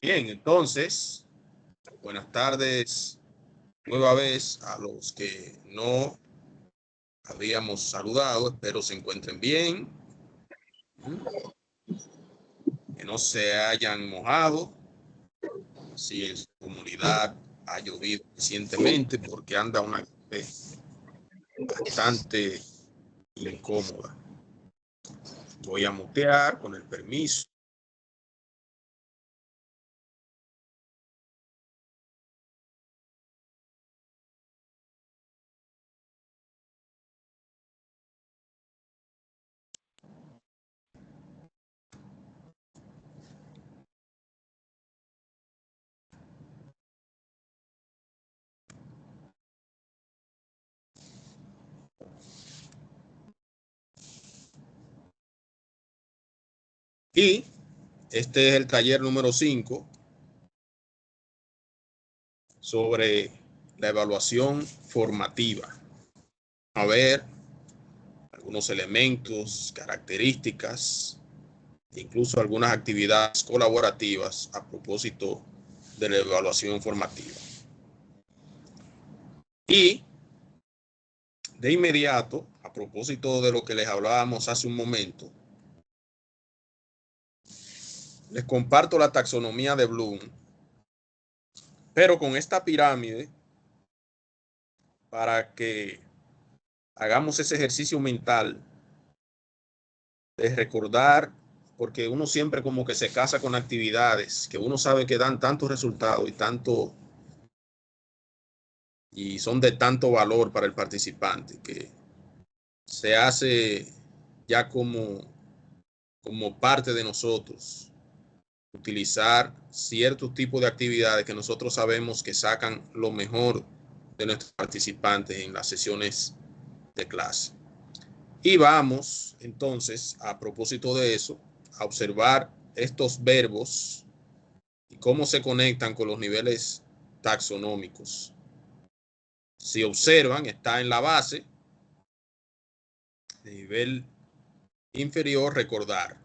Bien, entonces, buenas tardes nueva vez a los que no habíamos saludado. Espero se encuentren bien, que no se hayan mojado. Si en su comunidad ha llovido recientemente, porque anda una bastante incómoda. Voy a mutear con el permiso. Y este es el taller número 5 sobre la evaluación formativa. A ver algunos elementos, características, incluso algunas actividades colaborativas a propósito de la evaluación formativa. Y de inmediato, a propósito de lo que les hablábamos hace un momento, les comparto la taxonomía de Bloom, pero con esta pirámide para que hagamos ese ejercicio mental de recordar, porque uno siempre como que se casa con actividades que uno sabe que dan tantos resultados y son de tanto valor para el participante, que se hace ya como parte de nosotros utilizar ciertos tipos de actividades que nosotros sabemos que sacan lo mejor de nuestros participantes en las sesiones de clase. Y vamos entonces, a propósito de eso, a observar estos verbos y cómo se conectan con los niveles taxonómicos. Si observan, está en la base, de nivel inferior, recordar,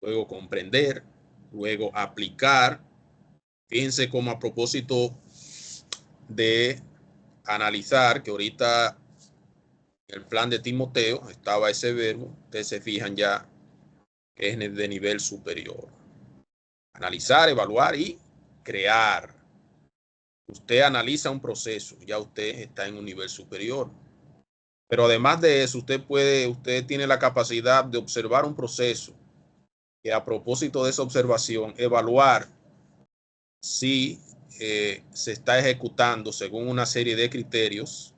luego comprender, luego aplicar. Fíjense como a propósito de analizar, que ahorita en el plan de Timoteo estaba ese verbo, ustedes se fijan ya que es de nivel superior. Analizar, evaluar y crear. Usted analiza un proceso, ya usted está en un nivel superior. Pero además de eso, usted tiene la capacidad de observar un proceso y a propósito de esa observación, evaluar si se está ejecutando según una serie de criterios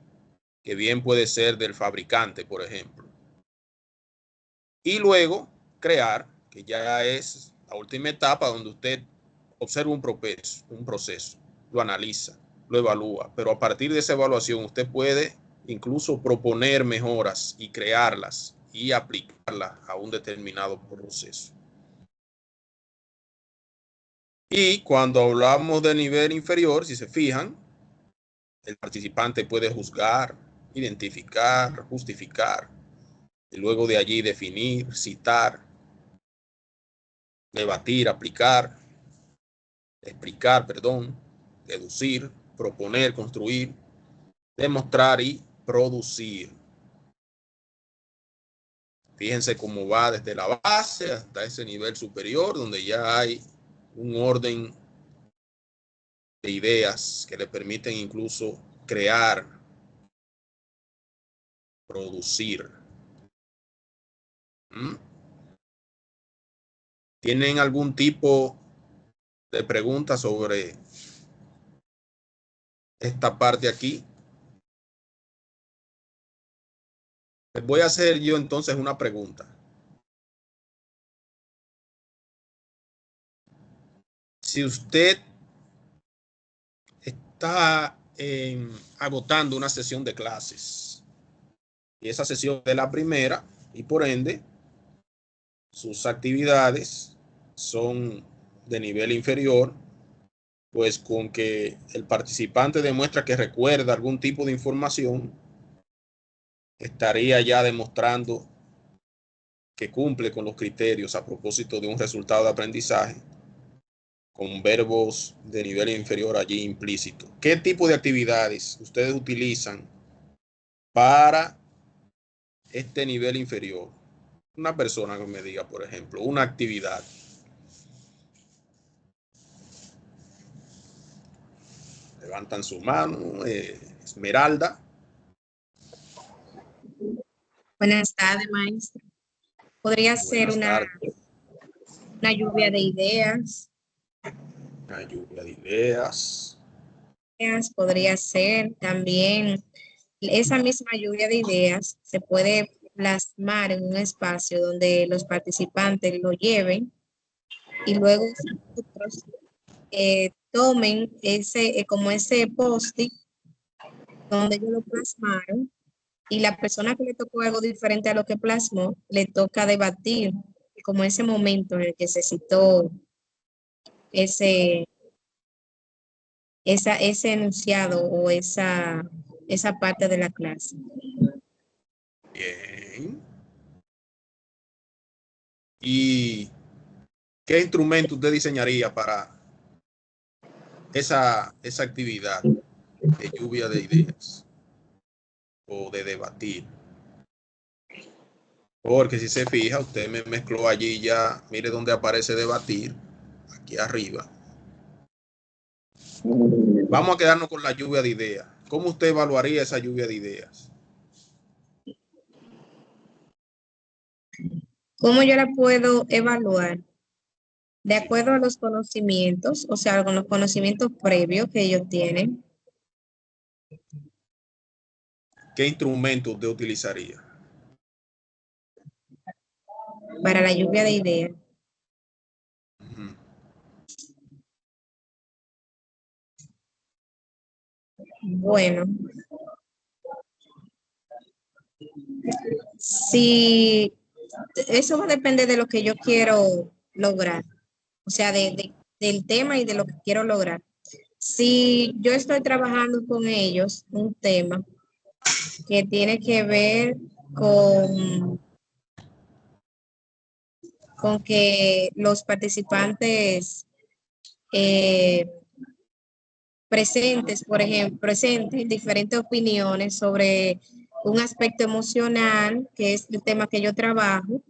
que bien puede ser del fabricante, por ejemplo. Y luego crear, que ya es la última etapa donde usted observa un proceso, lo analiza, lo evalúa, pero a partir de esa evaluación usted puede incluso proponer mejoras y crearlas y aplicarlas a un determinado proceso. Y cuando hablamos de nivel inferior, si se fijan, el participante puede juzgar, identificar, justificar, y luego de allí definir, citar, debatir, explicar, deducir, proponer, construir, demostrar y producir. Fíjense cómo va desde la base hasta ese nivel superior, donde ya hay un orden de ideas que le permiten incluso crear, producir. ¿Tienen algún tipo de pregunta sobre esta parte aquí? Les voy a hacer yo entonces una pregunta. Si usted está agotando una sesión de clases y esa sesión es la primera y por ende sus actividades son de nivel inferior, pues con que el participante demuestra que recuerda algún tipo de información, estaría ya demostrando que cumple con los criterios a propósito de un resultado de aprendizaje, con verbos de nivel inferior allí implícito. ¿Qué tipo de actividades ustedes utilizan para este nivel inferior? Una persona que me diga, por ejemplo, una actividad. Levantan su mano. Esmeralda. Buenas tardes, maestro. Podría ser Buenas tardes. una lluvia de ideas. Una lluvia de ideas. Podría ser también esa misma lluvia de ideas se puede plasmar en un espacio donde los participantes lo lleven y luego otros tomen ese como ese post-it donde ellos lo plasmaron y la persona que le tocó algo diferente a lo que plasmó le toca debatir como ese momento en el que se citó ese ese enunciado o esa parte de la clase. Bien. ¿Y qué instrumento usted diseñaría para esa actividad de lluvia de ideas o de debatir? Porque si se fija, usted me mezcló allí ya, mire dónde aparece debatir, aquí arriba. Vamos a quedarnos con la lluvia de ideas. ¿Cómo usted evaluaría esa lluvia de ideas? ¿Cómo yo la puedo evaluar? De acuerdo a los conocimientos, o sea, con los conocimientos previos que ellos tienen. ¿Qué instrumento usted utilizaría? Para la lluvia de ideas. Uh-huh. Bueno, si eso va a depender de lo que yo quiero lograr, o sea, del tema y de lo que quiero lograr. Si yo estoy trabajando con ellos un tema que tiene que ver con que los participantes presentes, por ejemplo, presenten diferentes opiniones sobre un aspecto emocional, que es el tema que yo trabajo.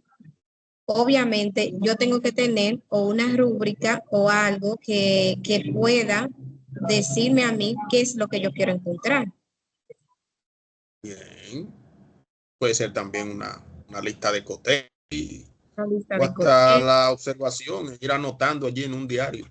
Obviamente, yo tengo que tener o una rúbrica o algo que pueda decirme a mí qué es lo que yo quiero encontrar. Bien. Puede ser también una lista de cotejo Una lista o de hasta cosas. la observación, ir anotando allí en un diario.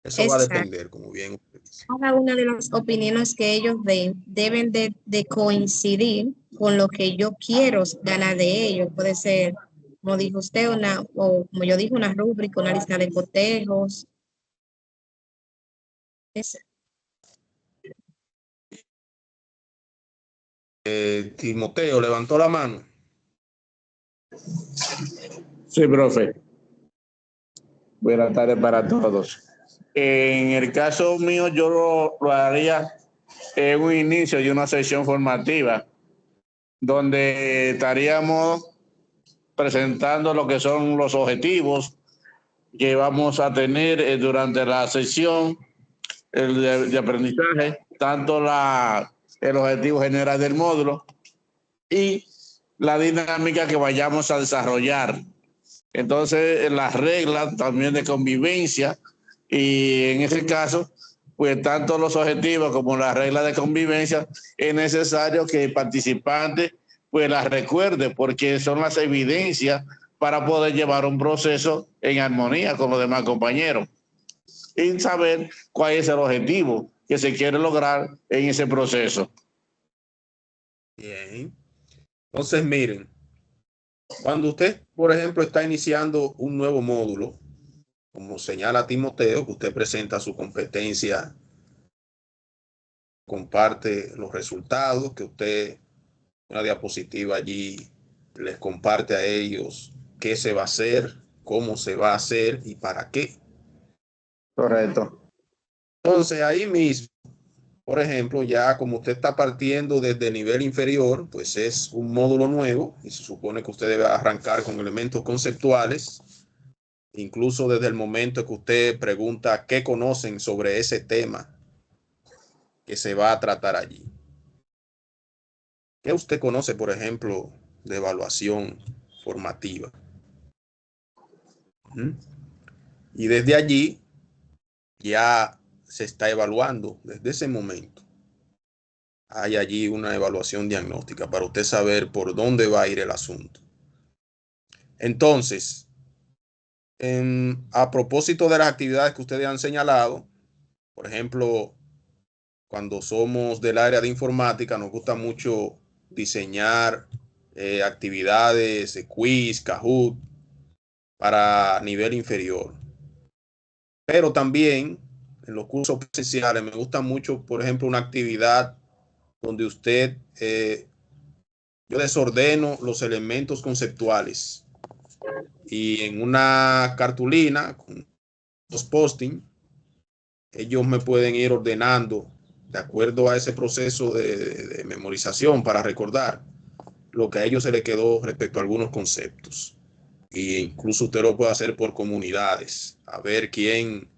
Eso va a Exacto. depender, como bien usted dice. Cada una de las opiniones que ellos den deben de coincidir con lo que yo quiero ganar de ellos. Puede ser, como dijo usted, o como yo dije, una rúbrica, una lista de cotejos. Timoteo levantó la mano. Sí, profe. Buenas tardes para todos. En el caso mío, yo lo haría en un inicio de una sesión formativa, donde estaríamos presentando lo que son los objetivos que vamos a tener durante la sesión de aprendizaje, tanto el objetivo general del módulo y la dinámica que vayamos a desarrollar. Entonces, las reglas también de convivencia y en ese caso, pues tanto los objetivos como las reglas de convivencia es necesario que el participante pues las recuerde porque son las evidencias para poder llevar un proceso en armonía con los demás compañeros y saber cuál es el objetivo que se quiere lograr en ese proceso. Bien. Entonces, miren, cuando usted, por ejemplo, está iniciando un nuevo módulo, como señala Timoteo, que usted presenta su competencia, comparte los resultados, que usted, una diapositiva allí, les comparte a ellos qué se va a hacer, cómo se va a hacer y para qué. Correcto. Entonces, ahí mismo, Por ejemplo, ya como usted está partiendo desde el nivel inferior, pues es un módulo nuevo y se supone que usted debe arrancar con elementos conceptuales, incluso desde el momento que usted pregunta qué conocen sobre ese tema que se va a tratar allí. ¿Qué usted conoce, por ejemplo, de evaluación formativa? Y desde allí ya se está evaluando, desde ese momento. Hay allí una evaluación diagnóstica para usted saber por dónde va a ir el asunto. Entonces, a propósito de las actividades que ustedes han señalado, por ejemplo, cuando somos del área de informática, nos gusta mucho diseñar actividades, quiz, Kahoot, para nivel inferior. Pero también en los cursos presenciales me gusta mucho, por ejemplo, una actividad donde usted, yo desordeno los elementos conceptuales y en una cartulina con los posting, ellos me pueden ir ordenando de acuerdo a ese proceso de memorización para recordar lo que a ellos se les quedó respecto a algunos conceptos. Y incluso usted lo puede hacer por comunidades, a ver quién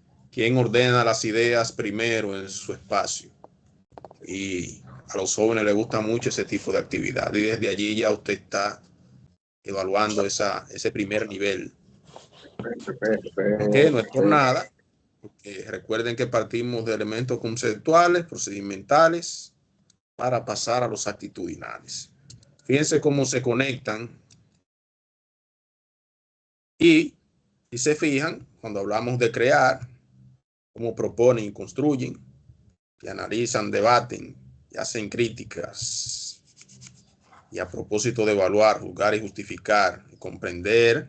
ordena las ideas primero en su espacio. Y a los jóvenes les gusta mucho ese tipo de actividad. Y desde allí ya usted está evaluando ese primer nivel. Que no es por nada. Recuerden que partimos de elementos conceptuales, procedimentales, para pasar a los actitudinales. Fíjense cómo se conectan. Y si se fijan, cuando hablamos de crear, cómo proponen y construyen, y analizan, debaten y hacen críticas. Y a propósito de evaluar, juzgar y justificar, y comprender,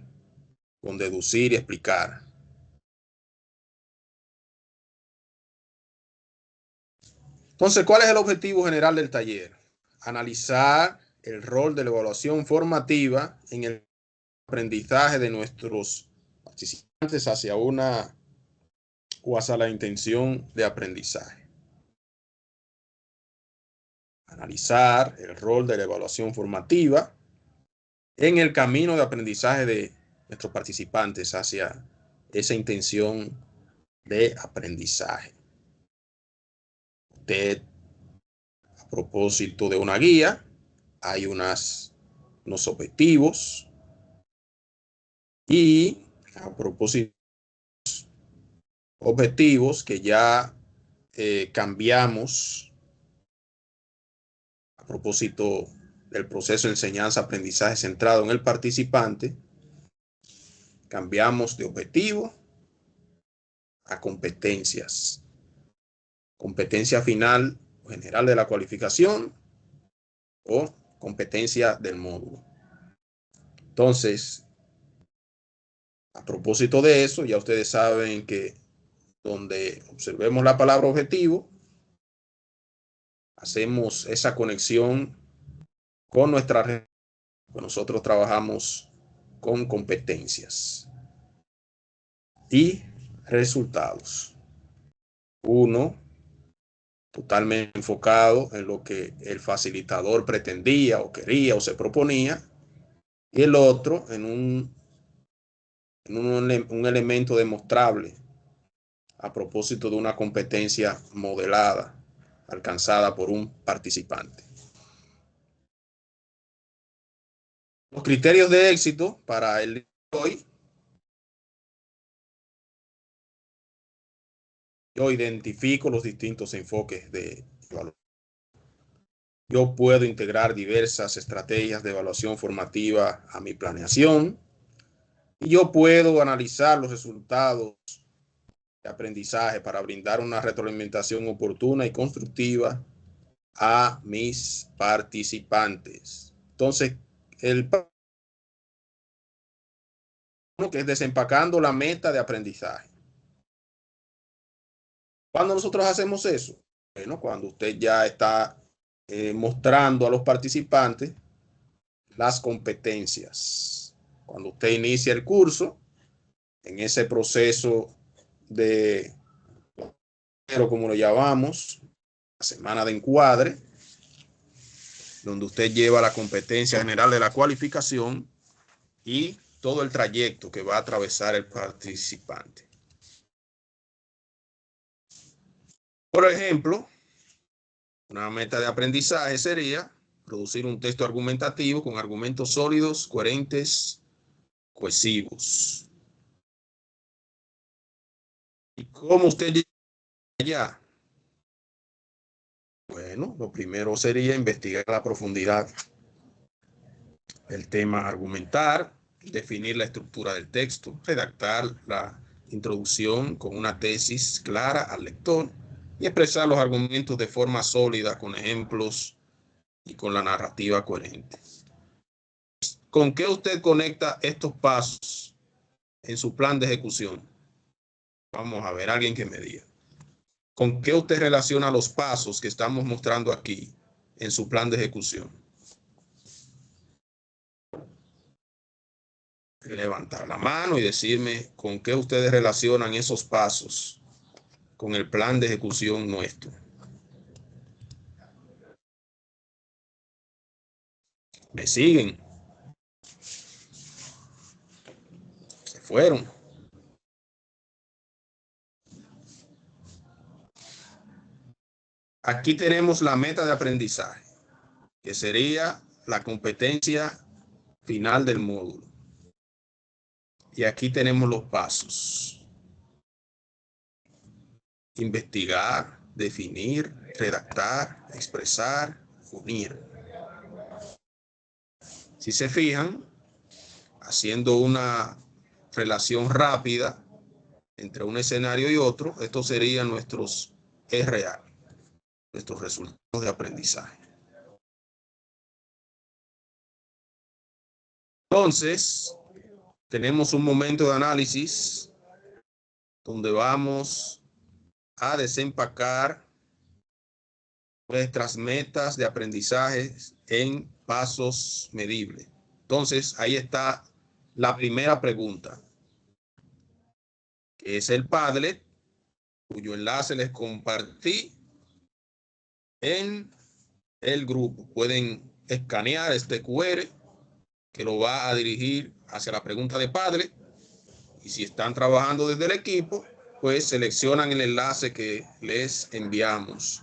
con deducir y explicar. Entonces, ¿cuál es el objetivo general del taller? Analizar el rol de la evaluación formativa en el aprendizaje de nuestros participantes hacia una o hacia la intención de aprendizaje. Analizar el rol de la evaluación formativa en el camino de aprendizaje de nuestros participantes hacia esa intención de aprendizaje. Usted, a propósito de una guía, hay unos objetivos y a propósito de objetivos que ya cambiamos a propósito del proceso de enseñanza-aprendizaje centrado en el participante, cambiamos de objetivo a competencias. Competencia final o general de la cualificación o competencia del módulo. Entonces, a propósito de eso, ya ustedes saben que donde observemos la palabra objetivo, hacemos esa conexión con nuestra red. Nosotros trabajamos con competencias y resultados. Uno totalmente enfocado en lo que el facilitador pretendía o quería o se proponía, y el otro en un elemento demostrable a propósito de una competencia modelada alcanzada por un participante. Los criterios de éxito para el día de hoy. Yo identifico los distintos enfoques de evaluación. Yo puedo integrar diversas estrategias de evaluación formativa a mi planeación y yo puedo analizar los resultados de aprendizaje para brindar una retroalimentación oportuna y constructiva a mis participantes. Entonces, el que es desempacando la meta de aprendizaje. ¿Cuándo nosotros hacemos eso? Bueno, cuando usted ya está mostrando a los participantes las competencias. Cuando usted inicia el curso, en ese proceso de, como lo llamamos, semana de encuadre, donde usted lleva la competencia general de la cualificación y todo el trayecto que va a atravesar el participante. Por ejemplo, una meta de aprendizaje sería producir un texto argumentativo con argumentos sólidos, coherentes, cohesivos. ¿Y cómo usted llega allá? Bueno, lo primero sería investigar a la profundidad el tema, argumentar, definir la estructura del texto, redactar la introducción con una tesis clara al lector y expresar los argumentos de forma sólida con ejemplos y con la narrativa coherente. ¿Con qué usted conecta estos pasos en su plan de ejecución? Vamos a ver, alguien que me diga. ¿Con qué usted relaciona los pasos que estamos mostrando aquí en su plan de ejecución? Levantar la mano y decirme con qué ustedes relacionan esos pasos con el plan de ejecución nuestro. ¿Me siguen? Se fueron. Aquí tenemos la meta de aprendizaje, que sería la competencia final del módulo. Y aquí tenemos los pasos. Investigar, definir, redactar, expresar, unir. Si se fijan, haciendo una relación rápida entre un escenario y otro, estos serían nuestros RA, nuestros resultados de aprendizaje. Entonces, tenemos un momento de análisis donde vamos a desempacar nuestras metas de aprendizaje en pasos medibles. Entonces, ahí está la primera pregunta, que es el Padlet, cuyo enlace les compartí en el grupo. Pueden escanear este QR que lo va a dirigir hacia la pregunta de Padlet. Y si están trabajando desde el equipo, pues seleccionan el enlace que les enviamos,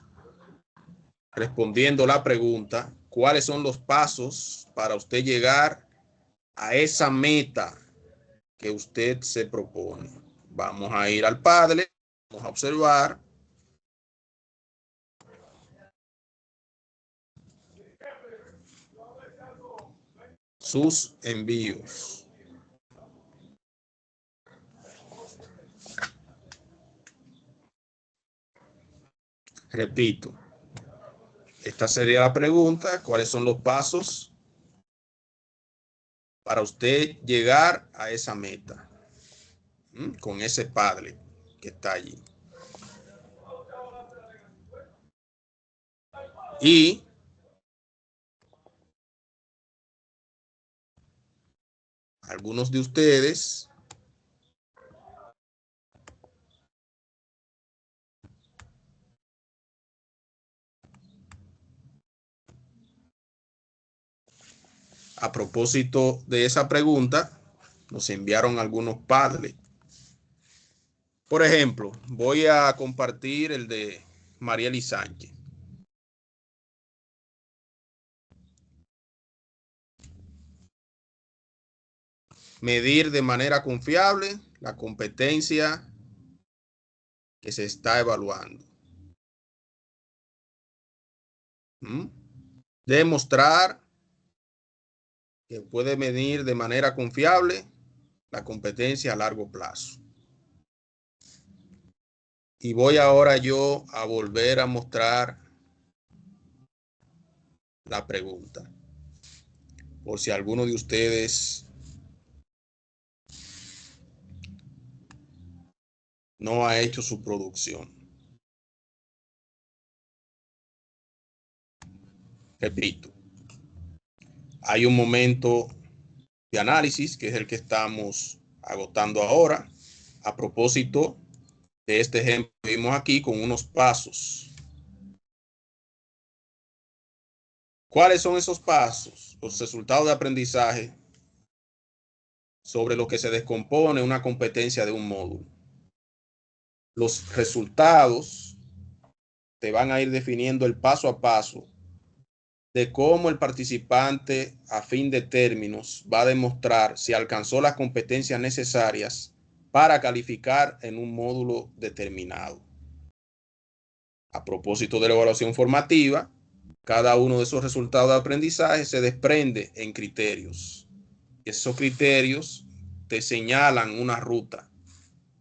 respondiendo la pregunta: ¿cuáles son los pasos para usted llegar a esa meta que usted se propone? Vamos a ir al Padlet, vamos a observar. Sus envíos. Repito, esta sería la pregunta: ¿cuáles son los pasos para usted llegar a esa meta con ese Padlet que está allí? Y algunos de ustedes a propósito de esa pregunta nos enviaron algunos Padlet. Por ejemplo, voy a compartir el de Marieli Sánchez. Medir de manera confiable la competencia que se está evaluando. Demostrar que puede medir de manera confiable la competencia a largo plazo. Y voy ahora yo a volver a mostrar la pregunta, por si alguno de ustedes no ha hecho su producción. Repito, hay un momento de análisis que es el que estamos agotando ahora, a propósito de este ejemplo que vimos aquí con unos pasos ¿Cuáles son esos pasos? Los resultados de aprendizaje sobre lo que se descompone una competencia de un módulo. Los resultados te van a ir definiendo el paso a paso de cómo el participante a fin de términos va a demostrar si alcanzó las competencias necesarias para calificar en un módulo determinado. A propósito de la evaluación formativa, cada uno de esos resultados de aprendizaje se desprende en criterios. Esos criterios te señalan una ruta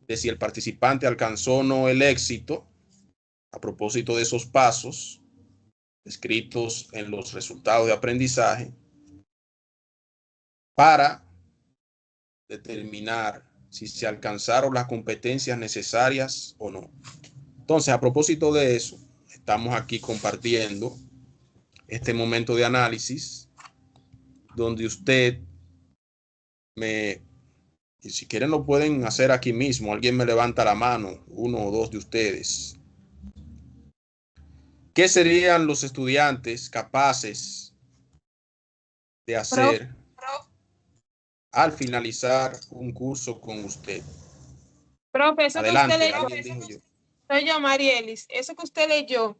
de si el participante alcanzó o no el éxito a propósito de esos pasos escritos en los resultados de aprendizaje para determinar si se alcanzaron las competencias necesarias o no. Entonces, a propósito de eso, estamos aquí compartiendo este momento de análisis donde usted y si quieren lo pueden hacer aquí mismo, alguien me levanta la mano, uno o dos de ustedes. ¿Qué serían los estudiantes capaces de hacer al finalizar un curso con usted? Profe, eso Adelante, que usted leyó, alguien dijo yo. soy yo, Marielis, eso que usted leyó,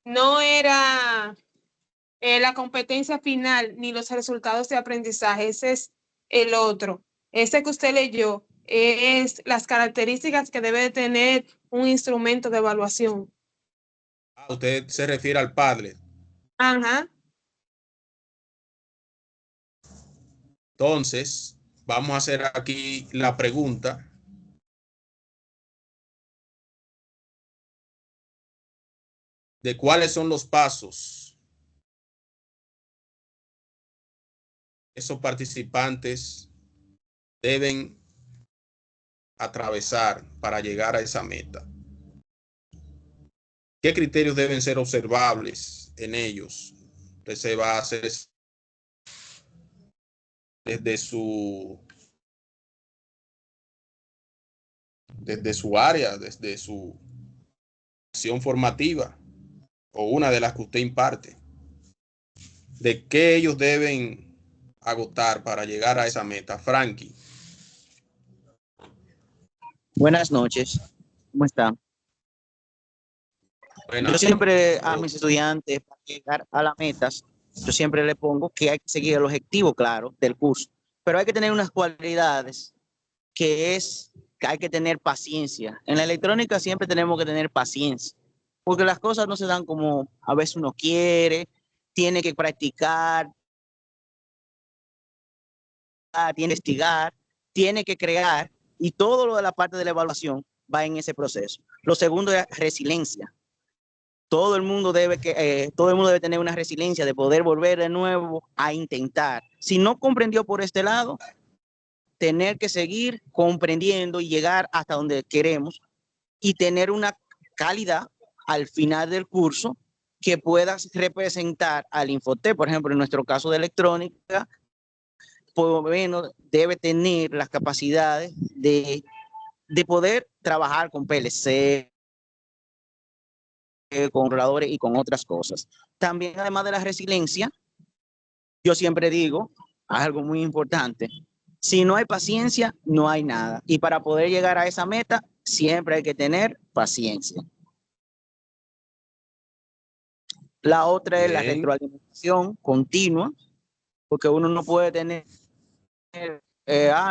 no era la competencia final ni los resultados de aprendizaje, ese es el otro. Ese que usted leyó es las características que debe tener un instrumento de evaluación. Usted se refiere al Padlet. Ajá. Entonces, vamos a hacer aquí la pregunta. De cuáles son los pasos esos participantes deben atravesar para llegar a esa meta. ¿Qué criterios deben ser observables en ellos? Usted se va a hacer desde su área, desde su acción formativa o una de las que usted imparte. ¿De qué ellos deben agotar para llegar a esa meta? Frankie. Buenas noches, ¿cómo están? Buenas. Yo siempre a mis estudiantes, para llegar a las metas, yo siempre le pongo que hay que seguir el objetivo, claro, del curso, pero hay que tener unas cualidades que es que hay que tener paciencia. En la electrónica siempre tenemos que tener paciencia, porque las cosas no se dan como a veces uno quiere, tiene que practicar, tiene que investigar, tiene que crear, y todo lo de la parte de la evaluación va en ese proceso. Lo segundo es resiliencia. Todo el mundo debe tener una resiliencia de poder volver de nuevo a intentar. Si no comprendió por este lado, tener que seguir comprendiendo y llegar hasta donde queremos y tener una calidad al final del curso que pueda representar al Infotep. Por ejemplo, en nuestro caso de electrónica, por lo menos debe tener las capacidades de poder trabajar con PLC, con controladores y con otras cosas. También, además de la resiliencia, yo siempre digo algo muy importante: si no hay paciencia, no hay nada. Y para poder llegar a esa meta, siempre hay que tener paciencia. La otra es la retroalimentación continua, porque uno no puede tener,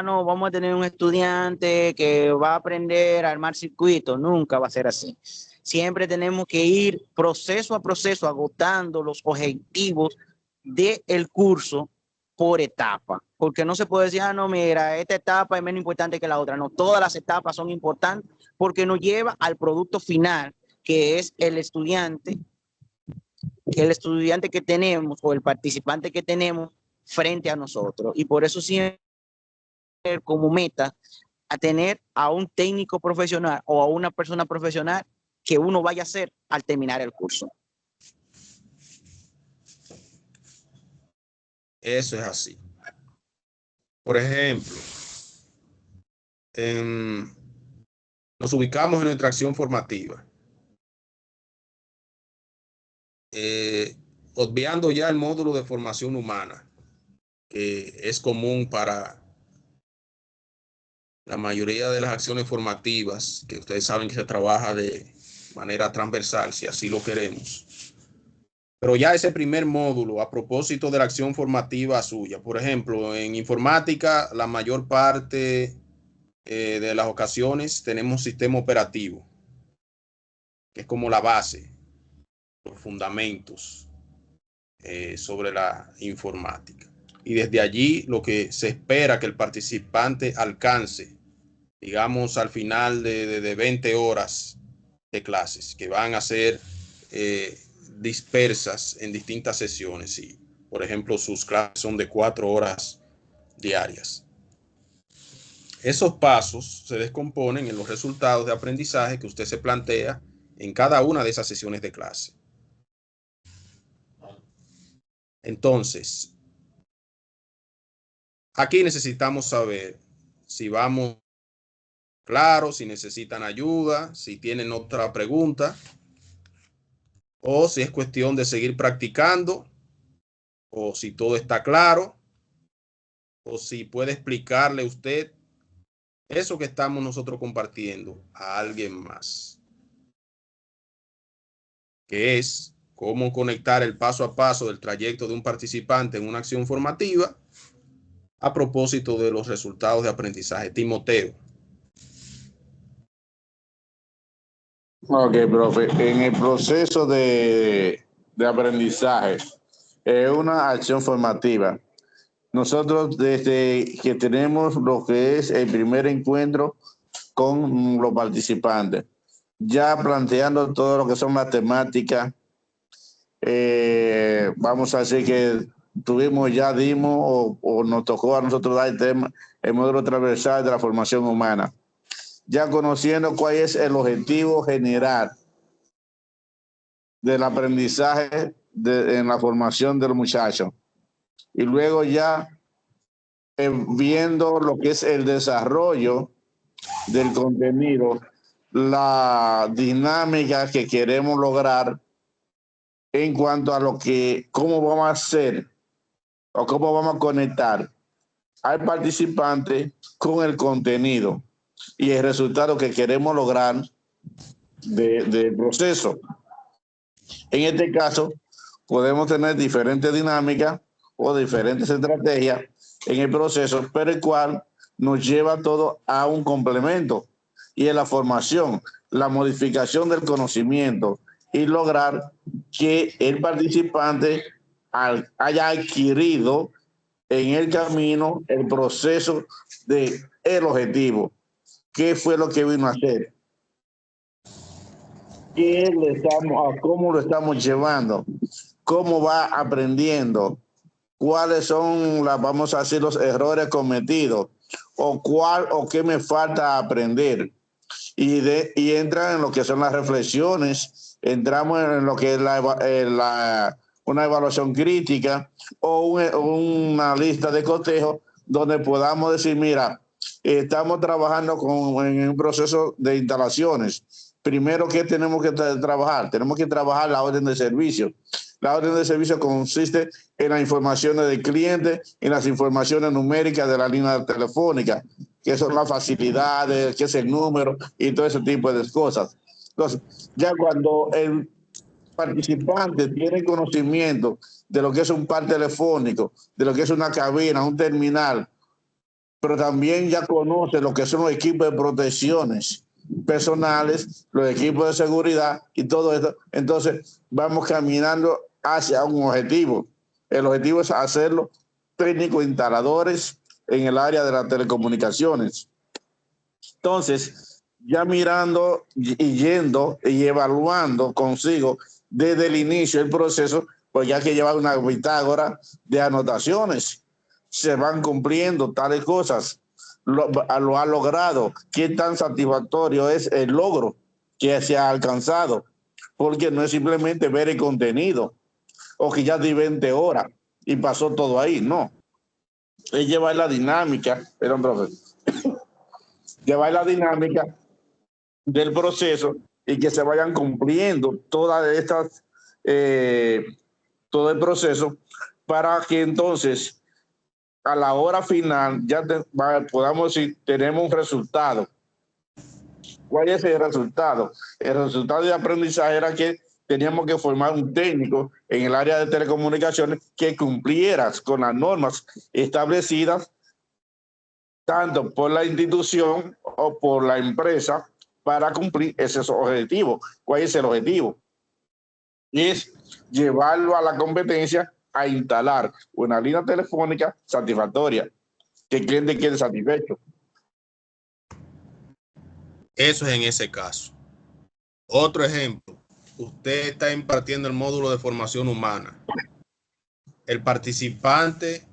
no, vamos a tener un estudiante que va a aprender a armar circuitos. Nunca va a ser así. Siempre tenemos que ir proceso a proceso agotando los objetivos del curso por etapa, porque no se puede decir, no, mira, esta etapa es menos importante que la otra. No, todas las etapas son importantes porque nos lleva al producto final, que es el estudiante que tenemos o el participante que tenemos frente a nosotros. Y por eso siempre como meta a tener a un técnico profesional o a una persona profesional que uno vaya a ser al terminar el curso. Eso es así. Por ejemplo, nos ubicamos en nuestra acción formativa. obviando ya el módulo de formación humana, que es común para la mayoría de las acciones formativas, que ustedes saben que se trabaja de manera transversal, si así lo queremos. Pero ya ese primer módulo, a propósito de la acción formativa suya, por ejemplo, en informática, la mayor parte de las ocasiones tenemos sistema operativo, que es como la base, los fundamentos sobre la informática. Y desde allí lo que se espera que el participante alcance, digamos, al final de 20 horas de clases, que van a ser dispersas en distintas sesiones. Y, por ejemplo, sus clases son de 4 horas diarias. Esos pasos se descomponen en los resultados de aprendizaje que usted se plantea en cada una de esas sesiones de clase. Entonces, aquí necesitamos saber si vamos claros, si necesitan ayuda, si tienen otra pregunta, o si es cuestión de seguir practicando, o si todo está claro, o si puede explicarle usted eso que estamos nosotros compartiendo a alguien más, que es cómo conectar el paso a paso del trayecto de un participante en una acción formativa a propósito de los resultados de aprendizaje. Timoteo. Ok, profe. En el proceso de aprendizaje, es una acción formativa. Nosotros desde que tenemos lo que es el primer encuentro con los participantes, ya planteando todo lo que son las temáticas, vamos a decir que dimos o nos tocó a nosotros dar el tema, el módulo transversal de la formación humana, ya conociendo cuál es el objetivo general del aprendizaje en la formación del muchacho. Y luego ya viendo lo que es el desarrollo del contenido, la dinámica que queremos lograr en cuanto a lo que, cómo vamos a hacer o cómo vamos a conectar al participante con el contenido y el resultado que queremos lograr del proceso. En este caso, podemos tener diferentes dinámicas o diferentes estrategias en el proceso, pero el cual nos lleva todo a un complemento, y es la formación, la modificación del conocimiento y lograr que el participante haya adquirido en el camino el proceso de el objetivo. ¿Qué fue lo que vino a hacer? ¿Cómo lo estamos llevando? ¿Cómo va aprendiendo? ¿Cuáles son vamos a decir, los errores cometidos? ¿O qué me falta aprender? Y entra en lo que son las reflexiones, entramos en lo que es una evaluación crítica o una lista de cotejo donde podamos decir, mira, estamos trabajando en un proceso de instalaciones. Primero, ¿qué tenemos que trabajar? Tenemos que trabajar la orden de servicio. La orden de servicio consiste en las informaciones del cliente, en las informaciones numéricas de la línea telefónica, que son las facilidades, que es el número y todo ese tipo de cosas. Entonces, ya cuando el participante tiene conocimiento de lo que es un par telefónico, de lo que es una cabina, un terminal, pero también ya conoce lo que son los equipos de protecciones personales, los equipos de seguridad y todo esto, entonces vamos caminando hacia un objetivo. El objetivo es hacerlo técnicos instaladores en el área de las telecomunicaciones. Entonces, ya mirando y yendo y evaluando consigo desde el inicio del proceso, pues ya que lleva una bitácora de anotaciones, se van cumpliendo tales cosas, lo ha logrado, qué tan satisfactorio es el logro que se ha alcanzado, porque no es simplemente ver el contenido o que ya di 20 horas y pasó todo ahí, no. Es llevar la dinámica, perdón, profe, llevar la dinámica del proceso y que se vayan cumpliendo todas estas todo el proceso para que entonces a la hora final ya podamos decir, tenemos un resultado. ¿Cuál es el resultado? El resultado de aprendizaje era que teníamos que formar un técnico en el área de telecomunicaciones que cumpliera con las normas establecidas tanto por la institución o por la empresa para cumplir esos objetivos. ¿Cuál es el objetivo? Es llevarlo a la competencia a instalar una línea telefónica satisfactoria, que el cliente quede satisfecho. Eso es en ese caso. Otro ejemplo, usted está impartiendo el módulo de formación humana. El participante,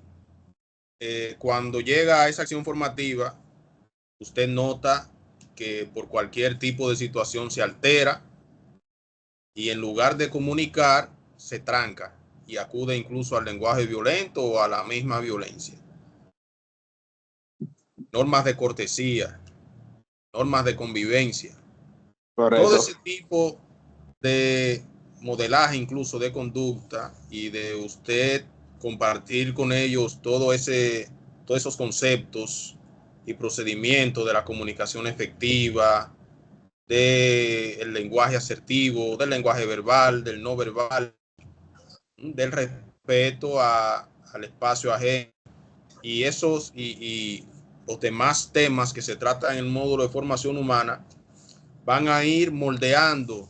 cuando llega a esa acción formativa, usted nota que por cualquier tipo de situación se altera y en lugar de comunicar, se tranca y acude incluso al lenguaje violento o a la misma violencia. Normas de cortesía, normas de convivencia. Correcto. Todo ese tipo de modelaje, incluso de conducta, y de usted compartir con ellos todos esos conceptos y procedimientos de la comunicación efectiva, del lenguaje asertivo, del lenguaje verbal, del no verbal, del respeto al espacio ajeno, y los demás temas que se tratan en el módulo de formación humana van a ir moldeando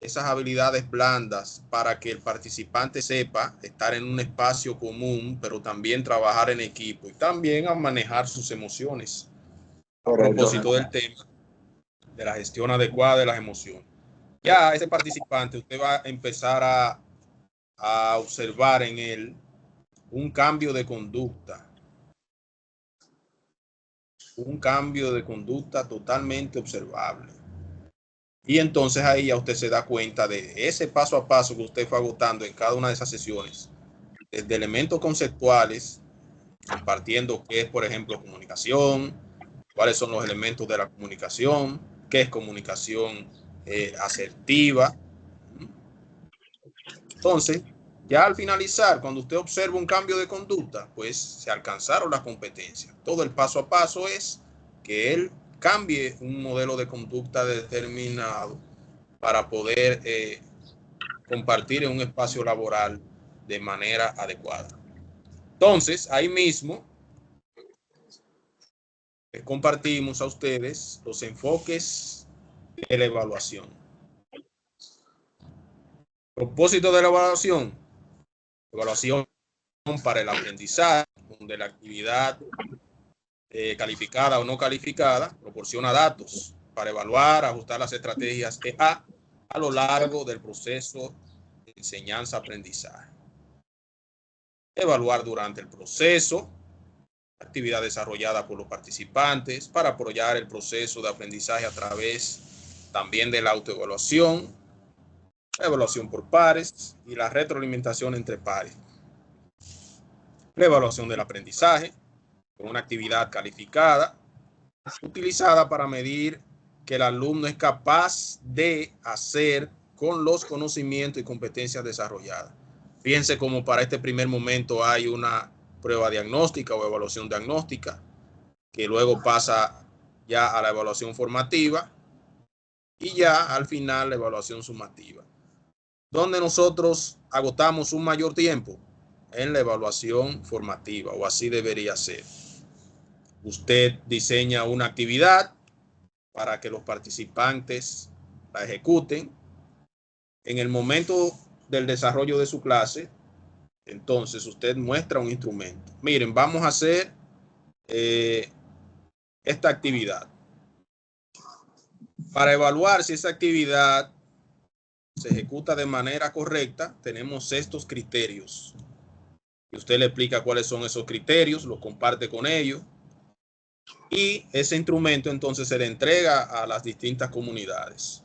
esas habilidades blandas para que el participante sepa estar en un espacio común, pero también trabajar en equipo y también a manejar sus emociones. Correcto. A propósito del tema de la gestión adecuada de las emociones. Ya ese participante, usted va a empezar a observar en él un cambio de conducta. Un cambio de conducta totalmente observable. Y entonces ahí ya usted se da cuenta de ese paso a paso que usted fue agotando en cada una de esas sesiones, desde elementos conceptuales, compartiendo qué es, por ejemplo, comunicación, cuáles son los elementos de la comunicación, qué es comunicación asertiva. Entonces, ya al finalizar, cuando usted observa un cambio de conducta, pues se alcanzaron las competencias. Todo el paso a paso es que él cambie un modelo de conducta determinado para poder compartir en un espacio laboral de manera adecuada. Entonces, ahí mismo les compartimos a ustedes los enfoques de la evaluación. Propósito de la evaluación para el aprendizaje, donde la actividad calificada o no calificada proporciona datos para evaluar, ajustar las estrategias EA a lo largo del proceso de enseñanza-aprendizaje. Evaluar durante el proceso, actividad desarrollada por los participantes para apoyar el proceso de aprendizaje a través también de la autoevaluación, la evaluación por pares y la retroalimentación entre pares. La evaluación del aprendizaje con una actividad calificada utilizada para medir que el alumno es capaz de hacer con los conocimientos y competencias desarrolladas. Fíjense cómo para este primer momento hay una prueba diagnóstica o evaluación diagnóstica, que luego pasa ya a la evaluación formativa y ya al final la evaluación sumativa, donde nosotros agotamos un mayor tiempo en la evaluación formativa, o así debería ser. Usted diseña una actividad para que los participantes la ejecuten. En el momento del desarrollo de su clase, entonces usted muestra un instrumento. Miren, vamos a hacer esta actividad. Para evaluar si esa actividad se ejecuta de manera correcta, tenemos estos criterios. Y usted le explica cuáles son esos criterios, los comparte con ellos. Y ese instrumento entonces se le entrega a las distintas comunidades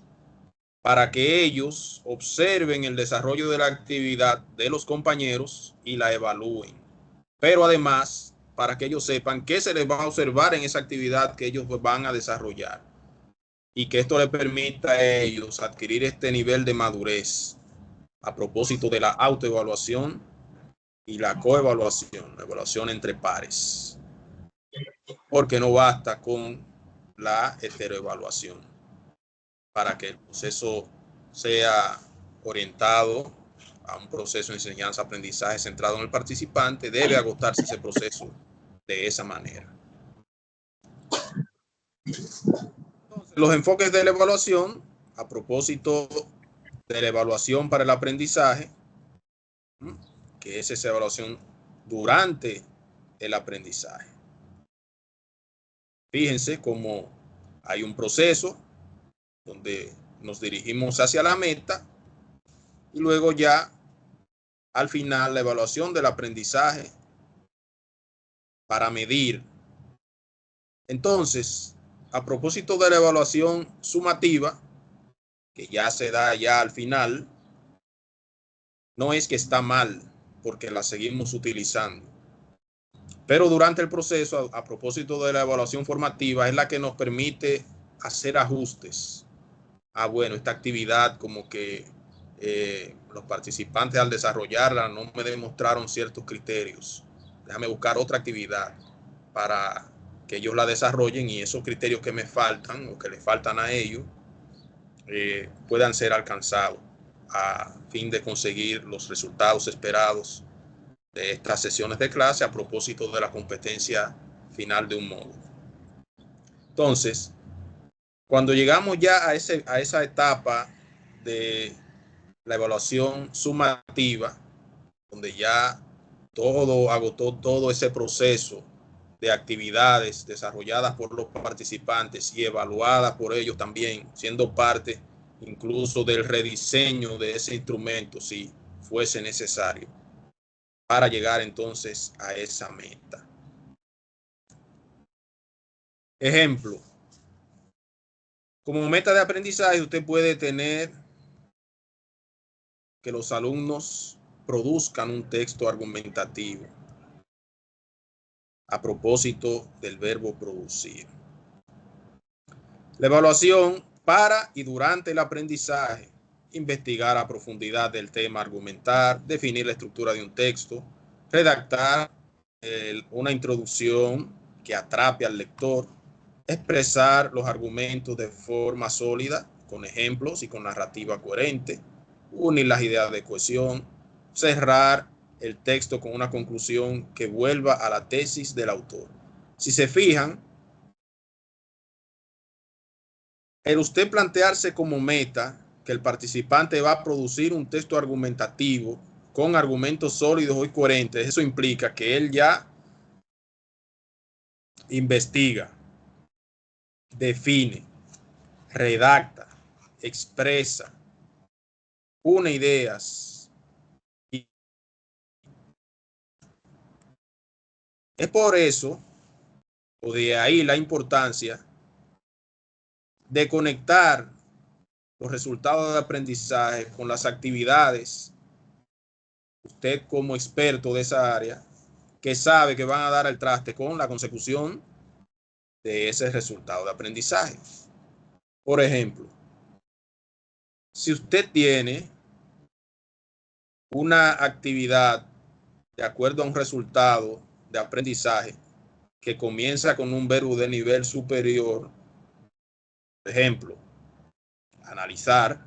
para que ellos observen el desarrollo de la actividad de los compañeros y la evalúen. Pero además, para que ellos sepan qué se les va a observar en esa actividad que ellos van a desarrollar y que esto les permita a ellos adquirir este nivel de madurez a propósito de la autoevaluación y la coevaluación, la evaluación entre pares, porque no basta con la heteroevaluación para que el proceso sea orientado a un proceso de enseñanza-aprendizaje centrado en el participante. Debe agotarse ese proceso de esa manera. Entonces, los enfoques de la evaluación, a propósito de la evaluación para el aprendizaje, que es esa evaluación durante el aprendizaje. Fíjense cómo hay un proceso donde nos dirigimos hacia la meta y luego ya al final la evaluación del aprendizaje para medir. Entonces, a propósito de la evaluación sumativa, que ya se da ya al final, no es que está mal porque la seguimos utilizando. Pero durante el proceso, a propósito de la evaluación formativa, es la que nos permite hacer ajustes. Bueno, esta actividad como que los participantes al desarrollarla no me demostraron ciertos criterios. Déjame buscar otra actividad para que ellos la desarrollen y esos criterios que me faltan o que le faltan a ellos puedan ser alcanzados a fin de conseguir los resultados esperados de estas sesiones de clase a propósito de la competencia final de un módulo. Entonces, cuando llegamos ya a esa etapa de la evaluación sumativa, donde ya agotó todo ese proceso de actividades desarrolladas por los participantes y evaluadas por ellos también, siendo parte incluso del rediseño de ese instrumento si fuese necesario, para llegar entonces a esa meta. Ejemplo, como meta de aprendizaje usted puede tener que los alumnos produzcan un texto argumentativo a propósito del verbo producir. La evaluación para y durante el aprendizaje, investigar a profundidad del tema, argumentar, definir la estructura de un texto, redactar una introducción que atrape al lector, expresar los argumentos de forma sólida, con ejemplos y con narrativa coherente, unir las ideas de cohesión, cerrar el texto con una conclusión que vuelva a la tesis del autor. Si se fijan, el usted plantearse como meta que el participante va a producir un texto argumentativo con argumentos sólidos y coherentes, eso implica que él ya investiga, define, redacta, expresa, une ideas. Es por eso, o de ahí la importancia de conectar los resultados de aprendizaje con las actividades, usted como experto de esa área, que sabe que van a dar el traste con la consecución de ese resultado de aprendizaje. Por ejemplo, si usted tiene una actividad de acuerdo a un resultado de aprendizaje que comienza con un verbo de nivel superior, por ejemplo, analizar,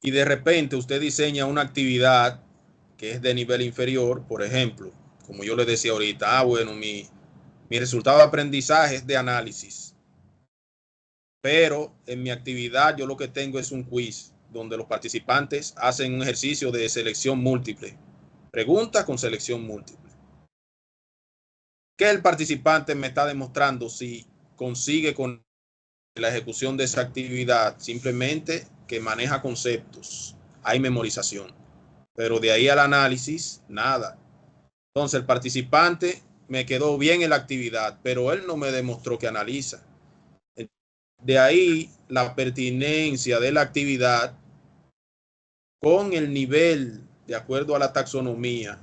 y de repente usted diseña una actividad que es de nivel inferior, por ejemplo, como yo le decía ahorita, bueno, mi resultado de aprendizaje es de análisis, pero en mi actividad yo lo que tengo es un quiz donde los participantes hacen un ejercicio de selección múltiple, preguntas con selección múltiple. ¿Qué el participante me está demostrando si consigue con la ejecución de esa actividad? Simplemente que maneja conceptos, hay memorización, pero de ahí al análisis, nada. Entonces el participante me quedó bien en la actividad, pero él no me demostró que analiza. De ahí la pertinencia de la actividad con el nivel, de acuerdo a la taxonomía,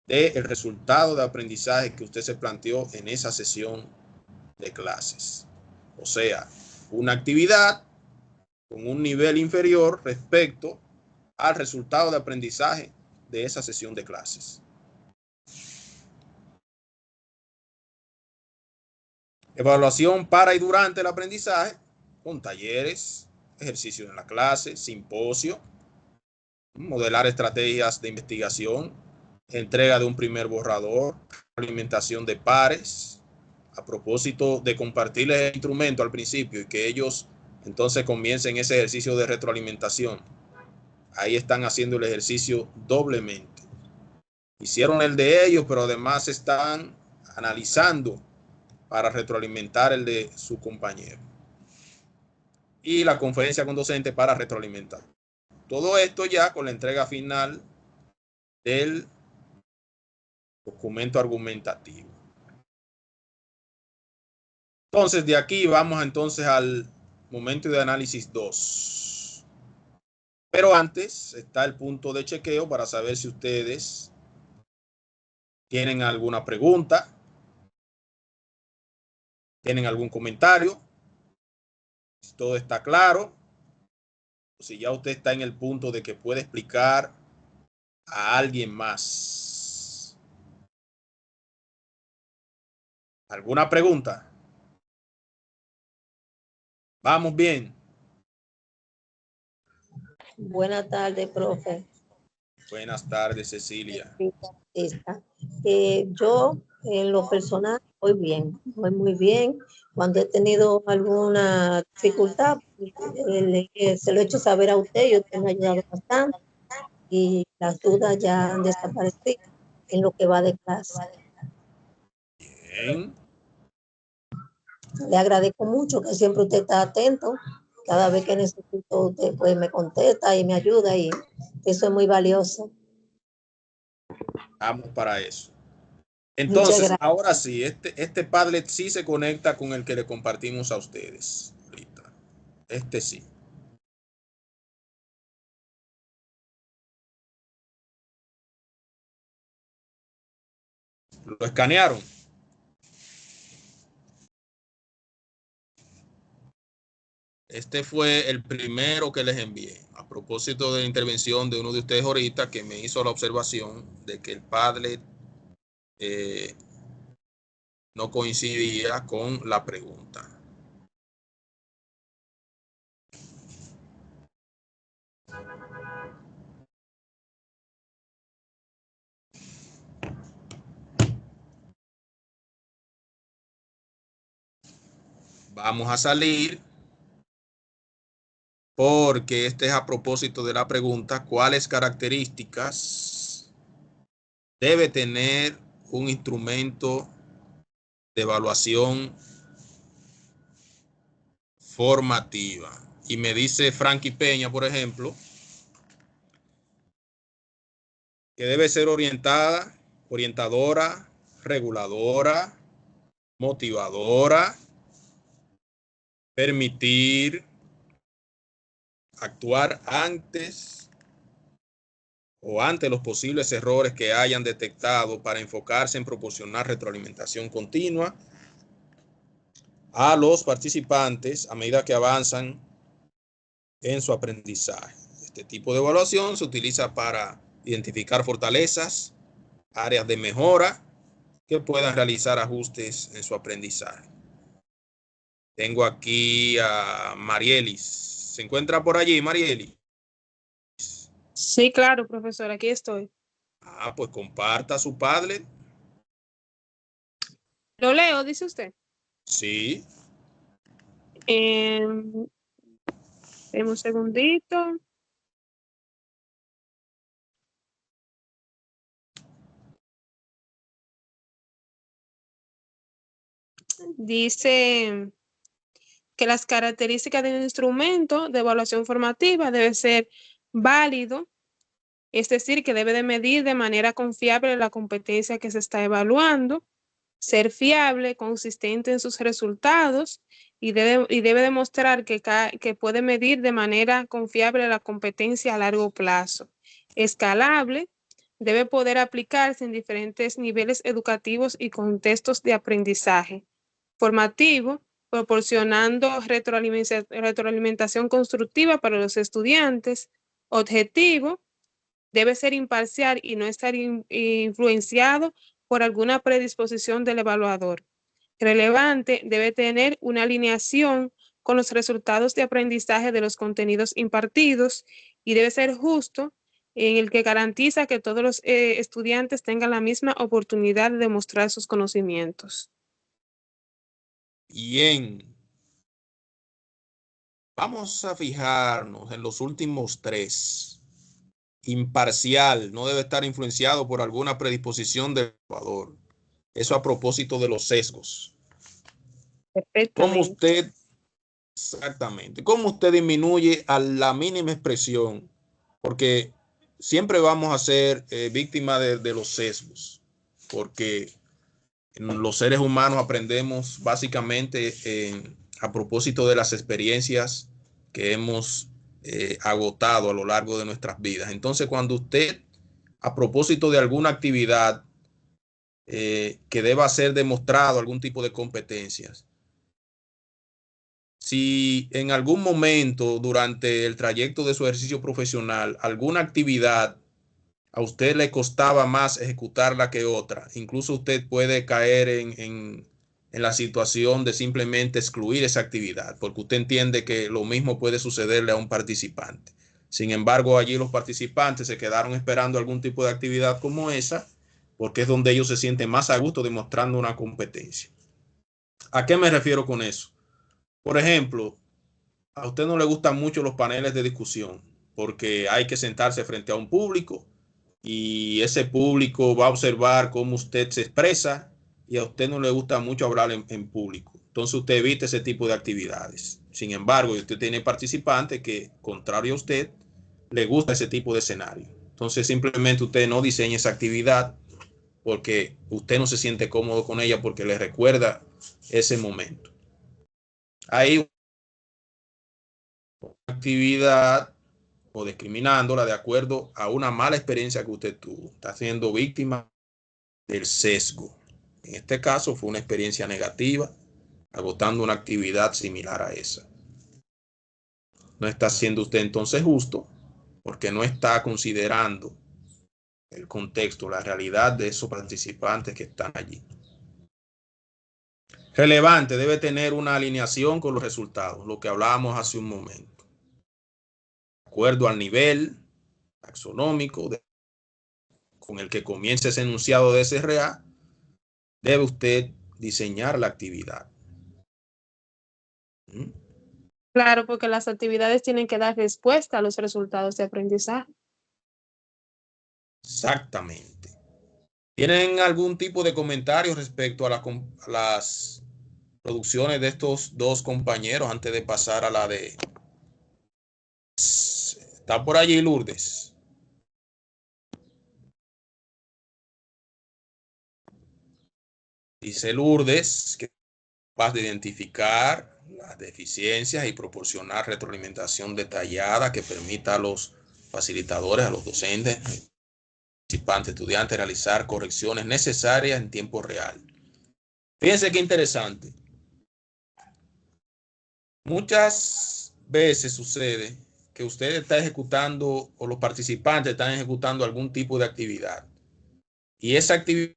del resultado de aprendizaje que usted se planteó en esa sesión de clases. O sea, una actividad con un nivel inferior respecto al resultado de aprendizaje de esa sesión de clases. Evaluación para y durante el aprendizaje, con talleres, ejercicios en la clase, simposio, modelar estrategias de investigación, entrega de un primer borrador, alimentación de pares, a propósito de compartirles el instrumento al principio y que ellos entonces comiencen ese ejercicio de retroalimentación. Ahí están haciendo el ejercicio doblemente. Hicieron el de ellos, pero además están analizando para retroalimentar el de su compañero. Y la conferencia con docente para retroalimentar. Todo esto ya con la entrega final del documento argumentativo. Entonces, de aquí vamos entonces al momento de análisis 2. Pero antes está el punto de chequeo para saber si ustedes tienen alguna pregunta, tienen algún comentario, si todo está claro, si ya usted está en el punto de que puede explicar a alguien más. ¿Alguna pregunta? Vamos bien. Buenas tardes, profe. Buenas tardes, Cecilia. Yo, en lo personal, voy bien, voy muy bien. Cuando he tenido alguna dificultad, se lo he hecho saber a usted y usted me ha ayudado bastante. Y las dudas ya han desaparecido en lo que va de clase. Bien. Le agradezco mucho que siempre usted está atento. Cada vez que necesito, usted pues me contesta y me ayuda y eso es muy valioso. Vamos para eso. Entonces, gracias. ahora sí, este Padlet sí se conecta con el que le compartimos a ustedes ahorita. Este sí. ¿Lo escanearon? Este fue el primero que les envié. A propósito de la intervención de uno de ustedes ahorita que me hizo la observación de que el Padlet no coincidía con la pregunta. Vamos a salir porque este es a propósito de la pregunta, ¿cuáles características debe tener un instrumento de evaluación formativa? Y me dice Frankie Peña, por ejemplo, que debe ser orientadora, reguladora, motivadora, permitir, actuar antes o ante los posibles errores que hayan detectado para enfocarse en proporcionar retroalimentación continua a los participantes a medida que avanzan en su aprendizaje. Este tipo de evaluación se utiliza para identificar fortalezas, áreas de mejora que puedan realizar ajustes en su aprendizaje. Tengo aquí a Marielis. ¿Se encuentra por allí, Marielis? Sí, claro, profesor, aquí estoy. Pues comparta su Padlet. Lo leo, dice usted. Sí. Deme un segundito. Dice que las características del instrumento de evaluación formativa debe ser válido, es decir, que debe de medir de manera confiable la competencia que se está evaluando, ser fiable, consistente en sus resultados y debe demostrar que puede medir de manera confiable la competencia a largo plazo. Escalable, debe poder aplicarse en diferentes niveles educativos y contextos de aprendizaje. Formativo, proporcionando retroalimentación constructiva para los estudiantes. Objetivo, debe ser imparcial y no estar influenciado por alguna predisposición del evaluador. Relevante, debe tener una alineación con los resultados de aprendizaje de los contenidos impartidos y debe ser justo, en el que garantiza que todos los estudiantes tengan la misma oportunidad de demostrar sus conocimientos. Bien. Vamos a fijarnos en los últimos tres. Imparcial, no debe estar influenciado por alguna predisposición del evaluador. Eso a propósito de los sesgos. ¿Cómo usted, exactamente, cómo usted disminuye a la mínima expresión? Porque siempre vamos a ser víctimas de los sesgos, porque los seres humanos aprendemos básicamente a propósito de las experiencias que hemos agotado a lo largo de nuestras vidas. Entonces, cuando usted, a propósito de alguna actividad que deba ser demostrado algún tipo de competencias, si en algún momento durante el trayecto de su ejercicio profesional alguna actividad a usted le costaba más ejecutarla que otra, incluso usted puede caer en la situación de simplemente excluir esa actividad, porque usted entiende que lo mismo puede sucederle a un participante. Sin embargo, allí los participantes se quedaron esperando algún tipo de actividad como esa, porque es donde ellos se sienten más a gusto demostrando una competencia. ¿A qué me refiero con eso? Por ejemplo, a usted no le gustan mucho los paneles de discusión, porque hay que sentarse frente a un público y ese público va a observar cómo usted se expresa y a usted no le gusta mucho hablar en público. Entonces usted evita ese tipo de actividades. Sin embargo, usted tiene participantes que, contrario a usted, le gusta ese tipo de escenario. Entonces simplemente usted no diseña esa actividad porque usted no se siente cómodo con ella porque le recuerda ese momento. Hay una actividad o discriminándola de acuerdo a una mala experiencia que usted tuvo. Está siendo víctima del sesgo. En este caso fue una experiencia negativa, agotando una actividad similar a esa. No está siendo usted entonces justo porque no está considerando el contexto, la realidad de esos participantes que están allí. Relevante, debe tener una alineación con los resultados, lo que hablábamos hace un momento. De acuerdo al nivel taxonómico con el que comience ese enunciado de SRA, debe usted diseñar la actividad. Claro, porque las actividades tienen que dar respuesta a los resultados de aprendizaje. Exactamente. ¿Tienen algún tipo de comentario respecto a las producciones de estos dos compañeros antes de pasar a la de... ¿Está por allí Lourdes? Dice Lourdes que es capaz de identificar las deficiencias y proporcionar retroalimentación detallada que permita a los facilitadores, a los docentes, participantes, estudiantes, realizar correcciones necesarias en tiempo real. Fíjense qué interesante. Muchas veces sucede que usted está ejecutando o los participantes están ejecutando algún tipo de actividad y esa actividad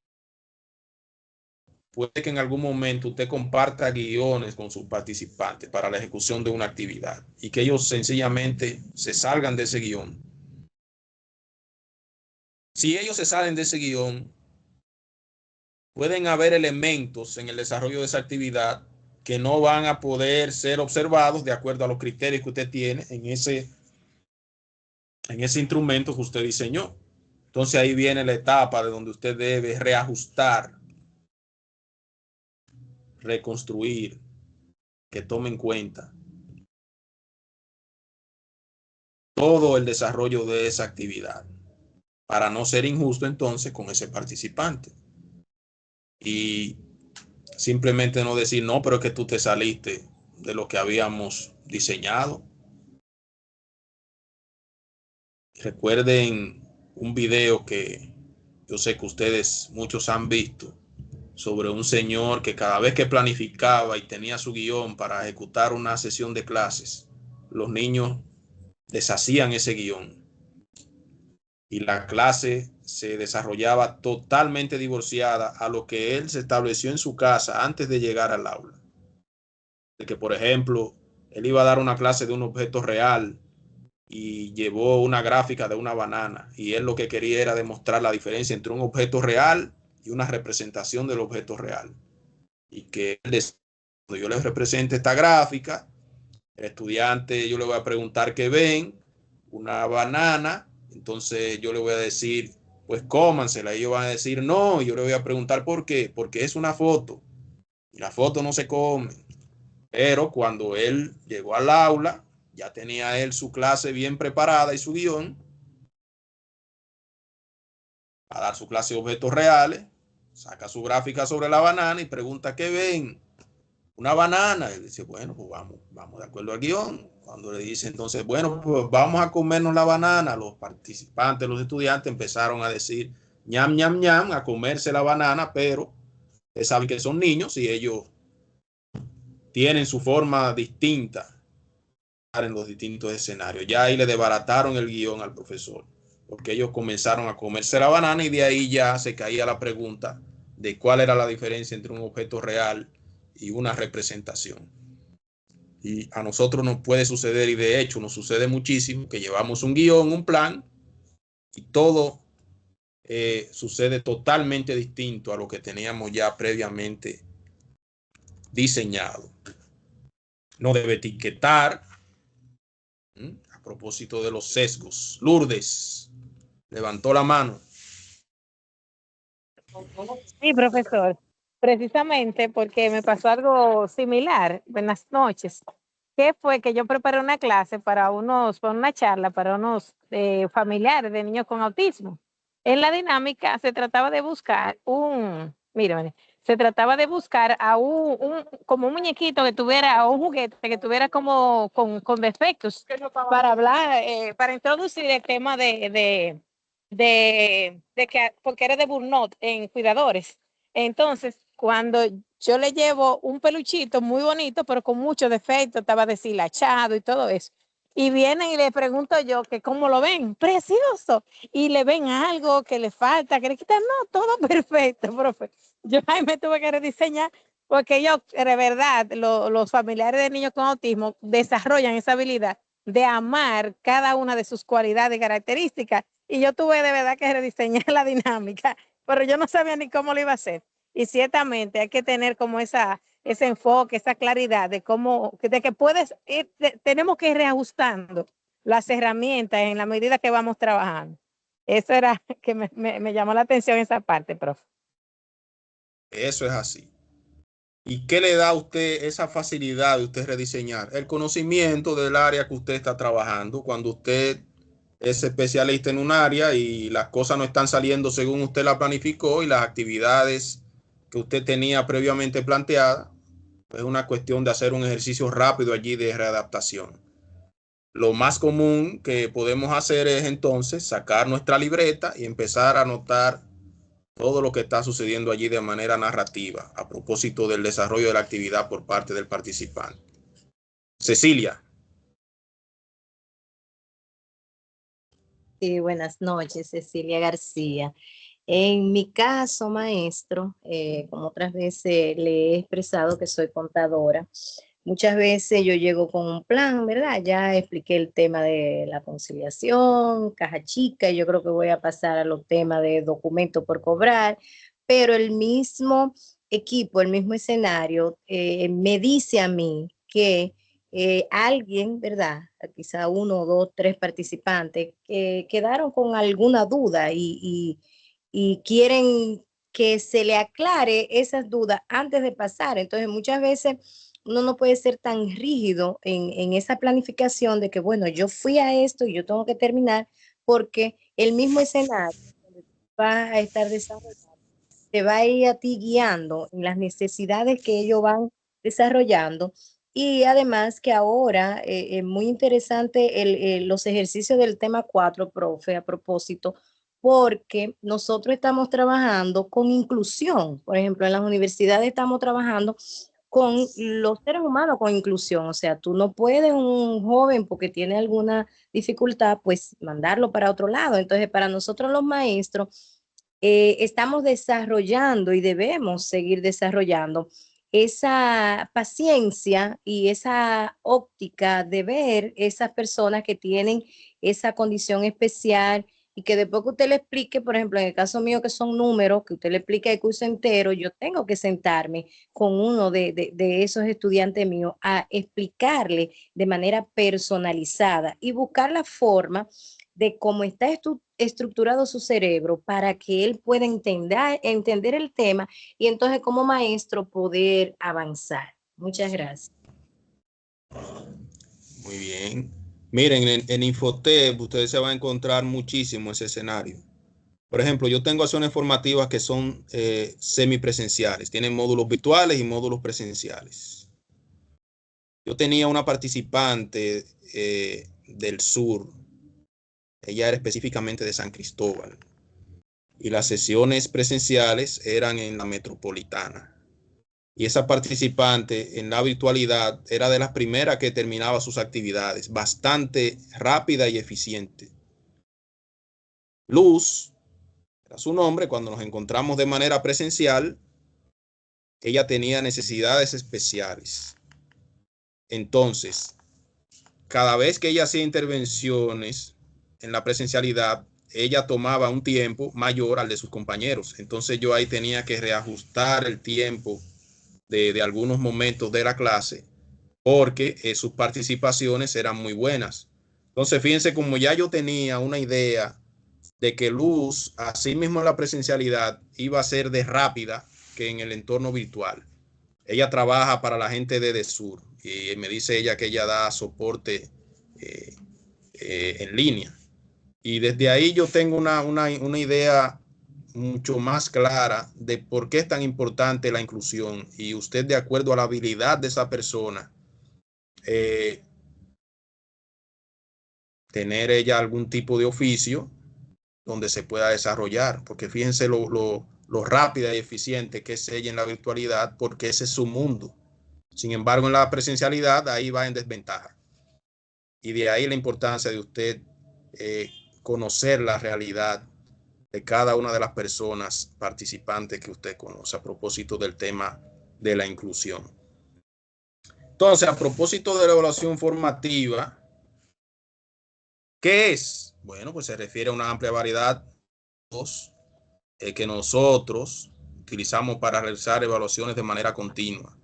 puede que en algún momento usted comparta guiones con sus participantes para la ejecución de una actividad y que ellos sencillamente se salgan de ese guión. Si ellos se salen de ese guión, pueden haber elementos en el desarrollo de esa actividad que no van a poder ser observados de acuerdo a los criterios que usted tiene en ese instrumento que usted diseñó. Entonces ahí viene la etapa de donde usted debe reajustar, reconstruir, que tome en cuenta todo el desarrollo de esa actividad para no ser injusto entonces con ese participante y simplemente no decir no, pero es que tú te saliste de lo que habíamos diseñado. Recuerden un video que yo sé que ustedes muchos han visto sobre un señor que cada vez que planificaba y tenía su guión para ejecutar una sesión de clases, los niños deshacían ese guión y la clase se desarrollaba totalmente divorciada a lo que él se estableció en su casa antes de llegar al aula. De que, por ejemplo, él iba a dar una clase de un objeto real y llevó una gráfica de una banana, y él lo que quería era demostrar la diferencia entre un objeto real y una representación del objeto real. Y que cuando yo les represente esta gráfica, el estudiante, yo le voy a preguntar qué ven, una banana, entonces yo le voy a decir, pues cómansela. Ellos van a decir no, y yo le voy a preguntar por qué, porque es una foto y la foto no se come. Pero cuando él llegó al aula, ya tenía él su clase bien preparada y su guión a dar su clase de objetos reales, saca su gráfica sobre la banana y pregunta qué ven, una banana. Y dice, bueno, pues vamos de acuerdo al guión. Cuando le dice entonces, bueno, pues vamos a comernos la banana, los participantes, los estudiantes empezaron a decir ñam, ñam, ñam, a comerse la banana, pero ustedes saben que son niños y ellos tienen su forma distinta en los distintos escenarios. Ya ahí le desbarataron el guión al profesor, porque ellos comenzaron a comerse la banana y de ahí ya se caía la pregunta de cuál era la diferencia entre un objeto real y una representación. Y a nosotros nos puede suceder, y de hecho nos sucede muchísimo, que llevamos un guión, un plan, y todo sucede totalmente distinto a lo que teníamos ya previamente diseñado. No debe etiquetar. A propósito de los sesgos, Lourdes levantó la mano. Sí, profesor. Precisamente porque me pasó algo similar. Buenas noches. Que fue que yo preparé una clase para una charla para unos familiares de niños con autismo. En la dinámica se trataba de buscar se trataba de buscar a como un muñequito que tuviera, o un juguete que tuviera como con defectos para hablar, para introducir el tema de que, porque era de burnout en cuidadores. Entonces, cuando yo le llevo un peluchito muy bonito, pero con mucho defecto, estaba deshilachado y todo eso. Y vienen y le pregunto yo que cómo lo ven, precioso. Y le ven algo que le falta, que le quitan, no, todo perfecto, profe. Yo ahí me tuve que rediseñar porque yo, de verdad, los familiares de niños con autismo desarrollan esa habilidad de amar cada una de sus cualidades y características. Y yo tuve de verdad que rediseñar la dinámica, pero yo no sabía ni cómo lo iba a hacer. Y ciertamente hay que tener como ese enfoque, esa claridad de cómo, de que puedes ir, tenemos que ir reajustando las herramientas en la medida que vamos trabajando. Eso era que me llamó la atención esa parte, profe. Eso es así. ¿Y qué le da a usted esa facilidad de usted rediseñar? El conocimiento del área que usted está trabajando. Cuando usted es especialista en un área y las cosas no están saliendo según usted la planificó y las actividades que usted tenía previamente planteadas, es una cuestión de hacer un ejercicio rápido allí de readaptación. Lo más común que podemos hacer es entonces sacar nuestra libreta y empezar a anotar todo lo que está sucediendo allí de manera narrativa a propósito del desarrollo de la actividad por parte del participante. Cecilia. Sí, buenas noches, Cecilia García. En mi caso, maestro, como otras veces le he expresado que soy contadora, muchas veces yo llego con un plan, ¿verdad? Ya expliqué el tema de la conciliación, caja chica, y yo creo que voy a pasar a los temas de documento por cobrar, pero el mismo equipo, el mismo escenario, me dice a mí que alguien, ¿verdad? Quizá uno, dos, tres participantes que quedaron con alguna duda y quieren que se le aclare esas dudas antes de pasar. Entonces, muchas veces uno no puede ser tan rígido en esa planificación de que, bueno, yo fui a esto y yo tengo que terminar, porque el mismo escenario donde va a estar desarrollando te va a ir a ti guiando en las necesidades que ellos van desarrollando. Y además que ahora es muy interesante los ejercicios del tema 4, profe, a propósito, porque nosotros estamos trabajando con inclusión. Por ejemplo, en las universidades estamos trabajando con los seres humanos con inclusión. O sea, tú no puedes un joven porque tiene alguna dificultad, pues mandarlo para otro lado. Entonces, para nosotros los maestros, estamos desarrollando y debemos seguir desarrollando esa paciencia y esa óptica de ver esas personas que tienen esa condición especial y que después que usted le explique, por ejemplo, en el caso mío que son números, que usted le explique el curso entero, yo tengo que sentarme con uno de esos estudiantes míos a explicarle de manera personalizada y buscar la forma de cómo está estructurado su cerebro para que él pueda entender el tema y entonces como maestro poder avanzar. Muchas gracias. Muy bien. Miren, en Infotep ustedes se van a encontrar muchísimo ese escenario. Por ejemplo, yo tengo acciones formativas que son semipresenciales. Tienen módulos virtuales y módulos presenciales. Yo tenía una participante del sur. Ella era específicamente de San Cristóbal. Y las sesiones presenciales eran en la metropolitana. Y esa participante en la virtualidad era de las primeras que terminaba sus actividades, bastante rápida y eficiente. Luz, era su nombre, cuando nos encontramos de manera presencial, ella tenía necesidades especiales. Entonces, cada vez que ella hacía intervenciones en la presencialidad, ella tomaba un tiempo mayor al de sus compañeros. Entonces yo ahí tenía que reajustar el tiempo de algunos momentos de la clase porque sus participaciones eran muy buenas. Entonces fíjense como ya yo tenía una idea de que Luz, así mismo en la presencialidad, iba a ser de rápida que en el entorno virtual. Ella trabaja para la gente de DESUR y me dice ella que ella da soporte en línea. Y desde ahí yo tengo una idea mucho más clara de por qué es tan importante la inclusión y usted, de acuerdo a la habilidad de esa persona, tener ella algún tipo de oficio donde se pueda desarrollar, porque fíjense lo rápida y eficiente que es ella en la virtualidad, porque ese es su mundo. Sin embargo, en la presencialidad ahí va en desventaja. Y de ahí la importancia de usted conocer la realidad de cada una de las personas participantes que usted conoce a propósito del tema de la inclusión. Entonces, a propósito de la evaluación formativa, ¿qué es? Bueno, pues se refiere a una amplia variedad que nosotros utilizamos para realizar evaluaciones de manera continua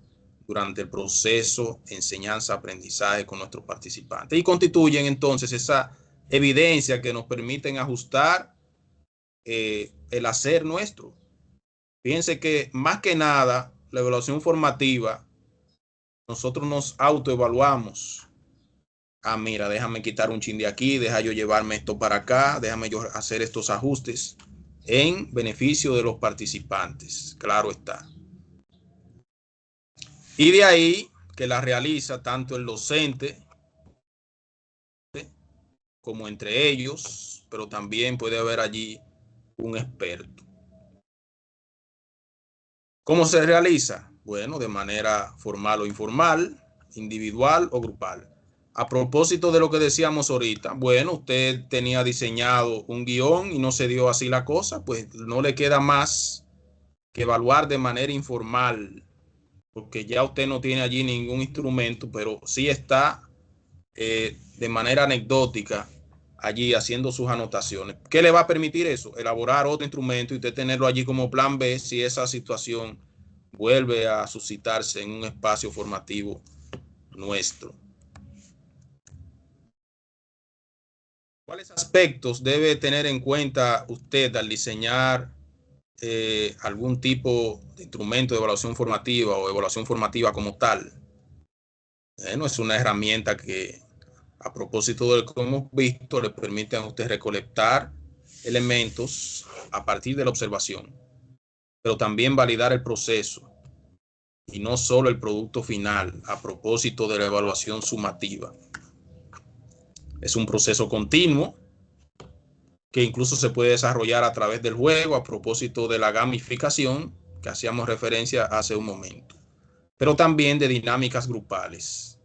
durante el proceso de enseñanza-aprendizaje con nuestros participantes y constituyen entonces esa evidencia que nos permiten ajustar el hacer nuestro. Fíjense que más que nada la evaluación formativa, nosotros nos autoevaluamos. Ah, mira, déjame quitar un chin de aquí, deja yo llevarme esto para acá, déjame yo hacer estos ajustes en beneficio de los participantes, claro está. Y de ahí que la realiza tanto el docente como entre ellos, pero también puede haber allí un experto. ¿Cómo se realiza? Bueno, de manera formal o informal, individual o grupal. A propósito de lo que decíamos ahorita, bueno, usted tenía diseñado un guión y no se dio así la cosa, pues no le queda más que evaluar de manera informal, porque ya usted no tiene allí ningún instrumento, pero sí está de manera anecdótica allí haciendo sus anotaciones. ¿Qué le va a permitir eso? Elaborar otro instrumento y usted tenerlo allí como plan B si esa situación vuelve a suscitarse en un espacio formativo nuestro. ¿Cuáles aspectos debe tener en cuenta usted al diseñar algún tipo de instrumento de evaluación formativa o evaluación formativa como tal? Bueno, es una herramienta que, a propósito de lo que hemos visto, le permite a usted recolectar elementos a partir de la observación, pero también validar el proceso y no solo el producto final a propósito de la evaluación sumativa. Es un proceso continuo que incluso se puede desarrollar a través del juego a propósito de la gamificación que hacíamos referencia hace un momento. pero también de dinámicas grupales,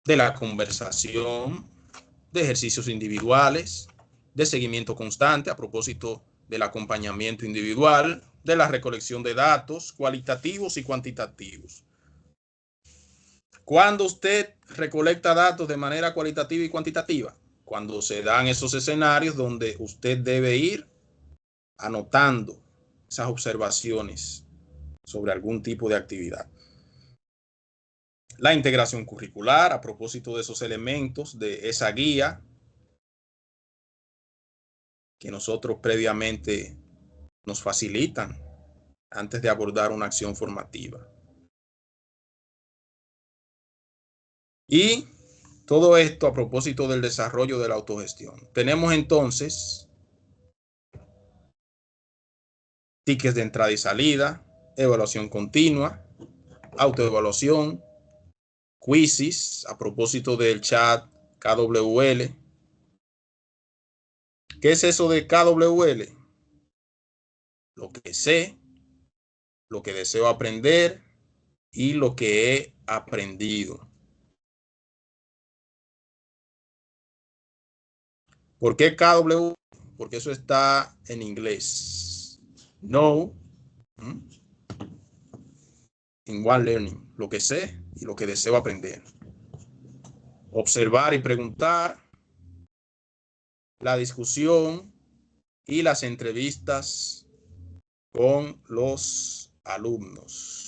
de la conversación, de ejercicios individuales, de seguimiento constante a propósito del acompañamiento individual, de la recolección de datos cualitativos y cuantitativos. Cuando usted recolecta datos de manera cualitativa y cuantitativa, cuando se dan esos escenarios donde usted debe ir anotando esas observaciones sobre algún tipo de actividad. La integración curricular, a propósito de esos elementos, de esa guía que nosotros previamente nos facilitan antes de abordar una acción formativa. Y todo esto a propósito del desarrollo de la autogestión. Tenemos entonces tickets de entrada y salida, evaluación continua, autoevaluación, quizzes a propósito del chat KWL. ¿Qué es eso de KWL? Lo que sé, lo que deseo aprender y lo que he aprendido. ¿Por qué KW? Porque eso está en inglés. Know, in one learning, lo que sé y lo que deseo aprender. Observar y preguntar, la discusión y las entrevistas con los alumnos.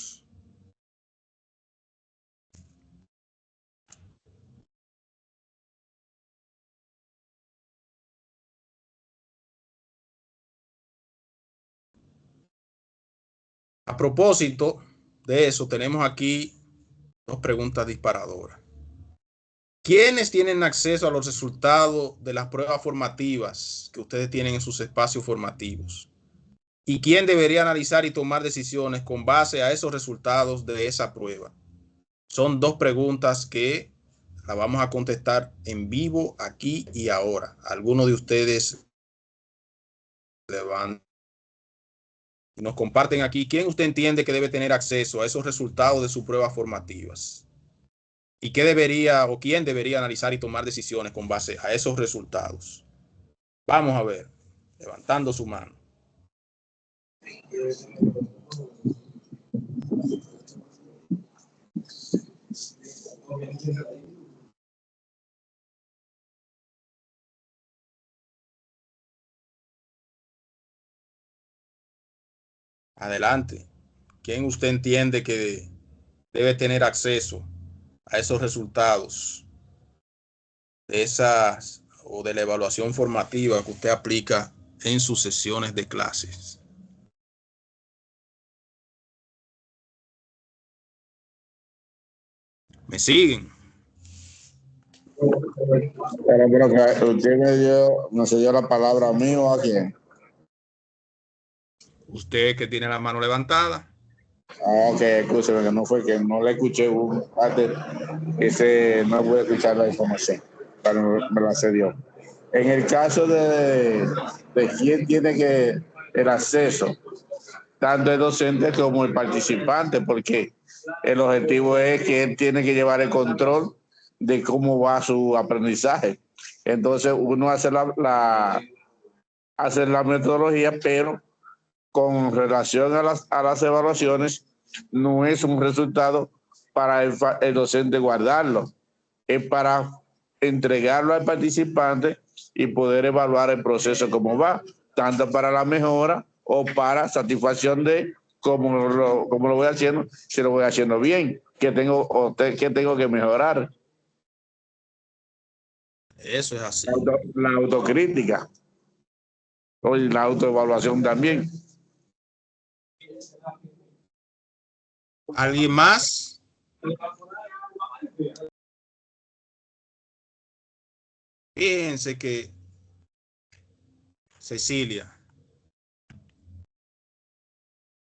A propósito de eso, tenemos aquí dos preguntas disparadoras. ¿Quiénes tienen acceso a los resultados de las pruebas formativas que ustedes tienen en sus espacios formativos? ¿Y quién debería analizar y tomar decisiones con base a esos resultados de esa prueba? Son dos preguntas que las vamos a contestar en vivo aquí y ahora. Algunos de ustedes nos comparten aquí quién usted entiende que debe tener acceso a esos resultados de sus pruebas formativas. ¿Y qué debería o quién debería analizar y tomar decisiones con base a esos resultados? Vamos a ver, levantando su mano. Adelante. ¿Quién usted entiende que debe tener acceso a esos resultados de esas o de la evaluación formativa que usted aplica en sus sesiones de clases? ¿Me siguen? Pero usted me cedió la palabra a mí o a quién. Usted que tiene la mano levantada. Ah, ok, escúcheme, que no fue que no le escuché parte, no pude escuchar la información, pero me la cedió. En el caso de quién tiene que el acceso, tanto el docente como el participante, porque el objetivo es que él tiene que llevar el control de cómo va su aprendizaje. Entonces uno hace hace la metodología, pero con relación a las evaluaciones, no es un resultado para el docente guardarlo, es para entregarlo al participante y poder evaluar el proceso como va, tanto para la mejora o para satisfacción de cómo lo voy haciendo, si lo voy haciendo bien, qué tengo que mejorar. Eso es así. La autocrítica y la autoevaluación también. ¿Alguien más? Fíjense que Cecilia.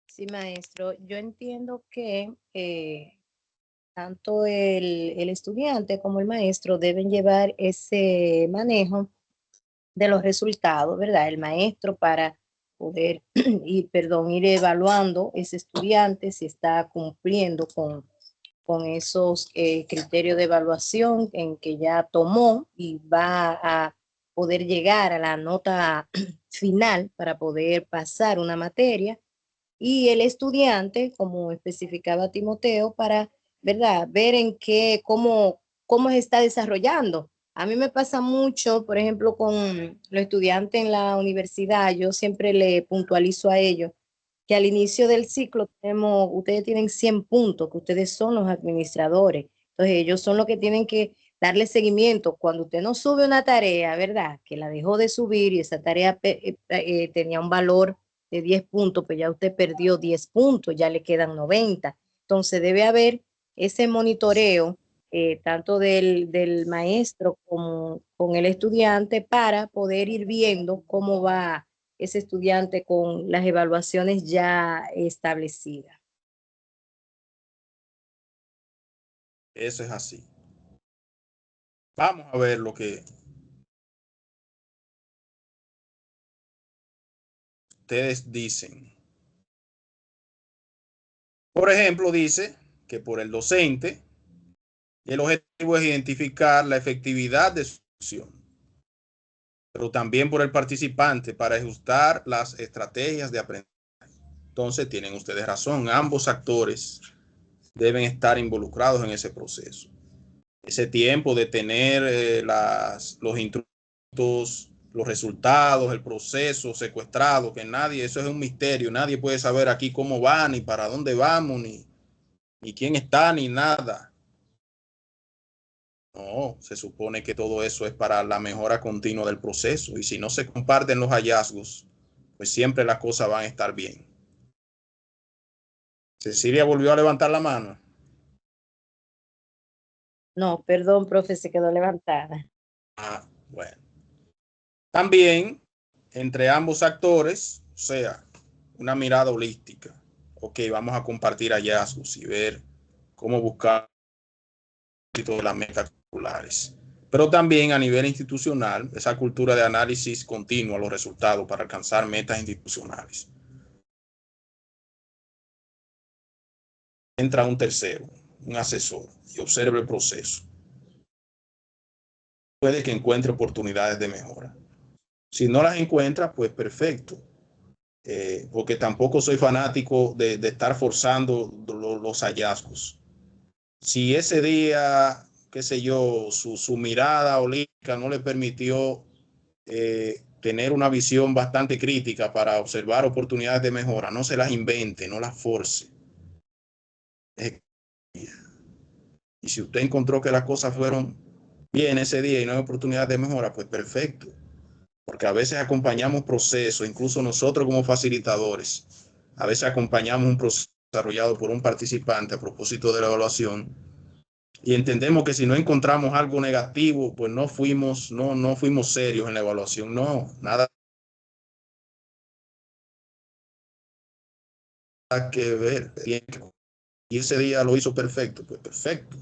Sí, maestro, yo entiendo que tanto el estudiante como el maestro deben llevar ese manejo de los resultados, ¿verdad? El maestro para poder ir evaluando ese estudiante si está cumpliendo con esos criterios de evaluación en que ya tomó y va a poder llegar a la nota final para poder pasar una materia, y el estudiante, como especificaba Timoteo, para, ¿verdad?, ver en qué, cómo se está desarrollando. A mí me pasa mucho, por ejemplo, con los estudiantes en la universidad, yo siempre le puntualizo a ellos que al inicio del ciclo ustedes tienen 100 puntos, que ustedes son los administradores. Entonces ellos son los que tienen que darle seguimiento. Cuando usted no sube una tarea, ¿verdad?, que la dejó de subir y esa tarea tenía un valor de 10 puntos, pues ya usted perdió 10 puntos, ya le quedan 90. Entonces debe haber ese monitoreo, tanto del maestro como con el estudiante, para poder ir viendo cómo va ese estudiante con las evaluaciones ya establecidas. Eso es así. Vamos a ver lo que ustedes dicen. Por ejemplo, dice que por el docente, el objetivo es identificar la efectividad de su acción, pero también por el participante para ajustar las estrategias de aprendizaje. Entonces, tienen ustedes razón, ambos actores deben estar involucrados en ese proceso. Ese tiempo de tener los instrumentos, los resultados, el proceso secuestrado, que nadie, eso es un misterio, nadie puede saber aquí cómo va, ni para dónde vamos, ni quién está, ni nada. No, se supone que todo eso es para la mejora continua del proceso, y si no se comparten los hallazgos, pues siempre las cosas van a estar bien. Cecilia volvió a levantar la mano. No, perdón, profe, se quedó levantada. Bueno. También, entre ambos actores, o sea, una mirada holística. Ok, vamos a compartir hallazgos y ver cómo buscar las metas populares. Pero también a nivel institucional, esa cultura de análisis continuo a los resultados para alcanzar metas institucionales. Entra un tercero, un asesor, y observa el proceso. Puede que encuentre oportunidades de mejora. Si no las encuentra, pues perfecto. Porque tampoco soy fanático de estar forzando los hallazgos. Si ese día, qué sé yo, su mirada holística no le permitió tener una visión bastante crítica para observar oportunidades de mejora, no se las invente, no las force. Y si usted encontró que las cosas fueron bien ese día y no hay oportunidad de mejora, pues perfecto. Porque a veces acompañamos procesos, incluso nosotros como facilitadores, a veces acompañamos un proceso desarrollado por un participante a propósito de la evaluación, y entendemos que si no encontramos algo negativo, pues no fuimos serios en la evaluación. No, nada que ver. Y ese día lo hizo perfecto, pues perfecto.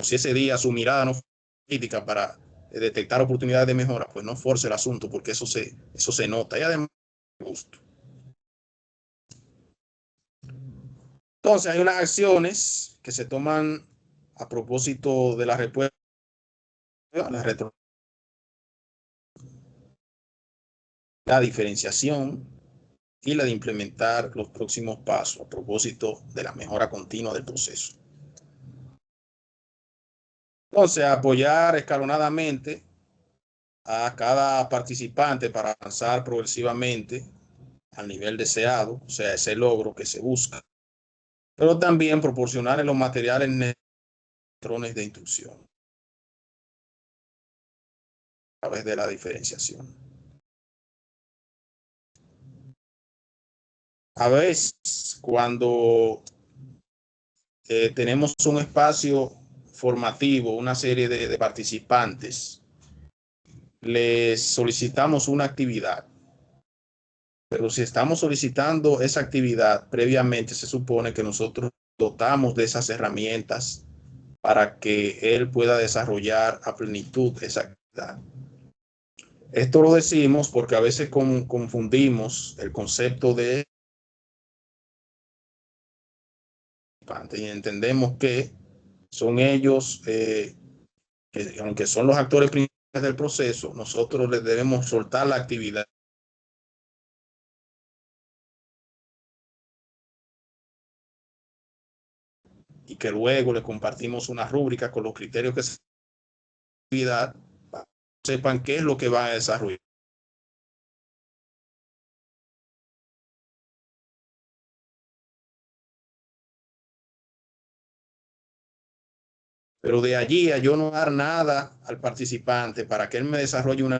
Si ese día su mirada no fue crítica para detectar oportunidades de mejora, pues no force el asunto, porque eso se nota. Y además, gusto. Entonces, hay unas acciones que se toman a propósito de la respuesta, la diferenciación y la de implementar los próximos pasos a propósito de la mejora continua del proceso. Entonces, apoyar escalonadamente a cada participante para avanzar progresivamente al nivel deseado, o sea, ese logro que se busca, pero también proporcionar los materiales patrones de instrucción a través de la diferenciación. A veces, cuando tenemos un espacio formativo, una serie de participantes, les solicitamos una actividad. Pero si estamos solicitando esa actividad, previamente se supone que nosotros dotamos de esas herramientas para que él pueda desarrollar a plenitud esa actividad. Esto lo decimos porque a veces confundimos el concepto de y entendemos que son ellos, que aunque son los actores principales del proceso, nosotros les debemos soltar la actividad. Y que luego le compartimos una rúbrica con los criterios que se actividad, para que sepan qué es lo que van a desarrollar. Pero de allí a yo no dar nada al participante para que él me desarrolle una,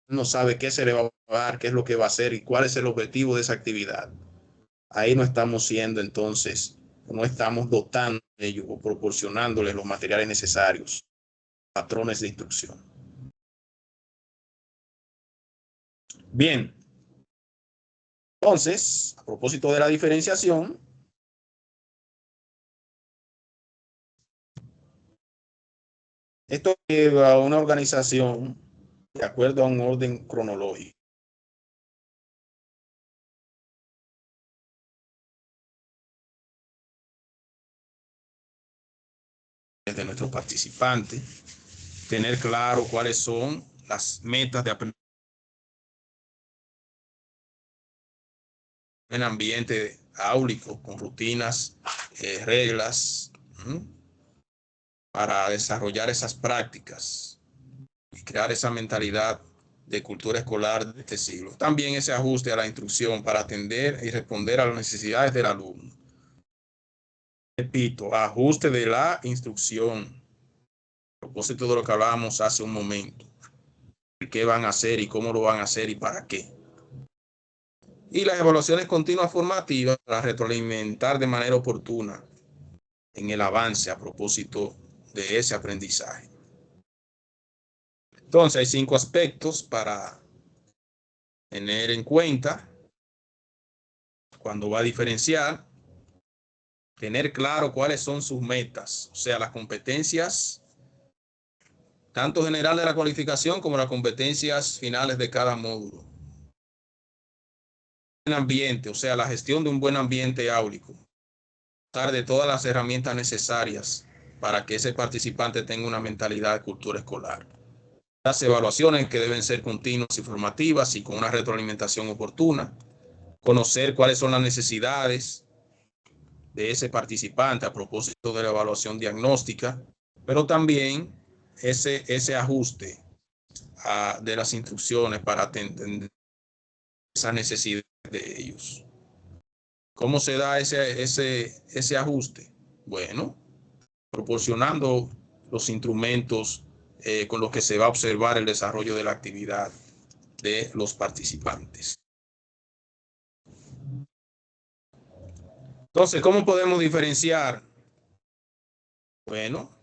no sabe qué se le va a dar, qué es lo que va a hacer y cuál es el objetivo de esa actividad. Ahí no estamos siendo entonces, no estamos dotando de ellos o proporcionándoles los materiales necesarios, patrones de instrucción. Bien. Entonces, a propósito de la diferenciación, esto lleva a una organización de acuerdo a un orden cronológico. De nuestros participantes, tener claro cuáles son las metas de aprendizaje en ambiente áulico, con rutinas, reglas, para desarrollar esas prácticas y crear esa mentalidad de cultura escolar de este siglo. También ese ajuste a la instrucción para atender y responder a las necesidades del alumno. Repito, ajuste de la instrucción. A propósito de lo que hablábamos hace un momento. ¿Qué van a hacer y cómo lo van a hacer y para qué? Y las evaluaciones continuas formativas para retroalimentar de manera oportuna en el avance a propósito de ese aprendizaje. Entonces, hay 5 aspectos para tener en cuenta cuando va a diferenciar. Tener claro cuáles son sus metas, o sea, las competencias, tanto general de la cualificación como las competencias finales de cada módulo. El ambiente, o sea, la gestión de un buen ambiente áulico. Usar de todas las herramientas necesarias para que ese participante tenga una mentalidad de cultura escolar. Las evaluaciones que deben ser continuas y formativas y con una retroalimentación oportuna. Conocer cuáles son las necesidades de ese participante a propósito de la evaluación diagnóstica, pero también ese ajuste de las instrucciones para atender esas necesidades de ellos. ¿Cómo se da ese ajuste? Bueno, proporcionando los instrumentos con los que se va a observar el desarrollo de la actividad de los participantes. Entonces, ¿cómo podemos diferenciar? Bueno,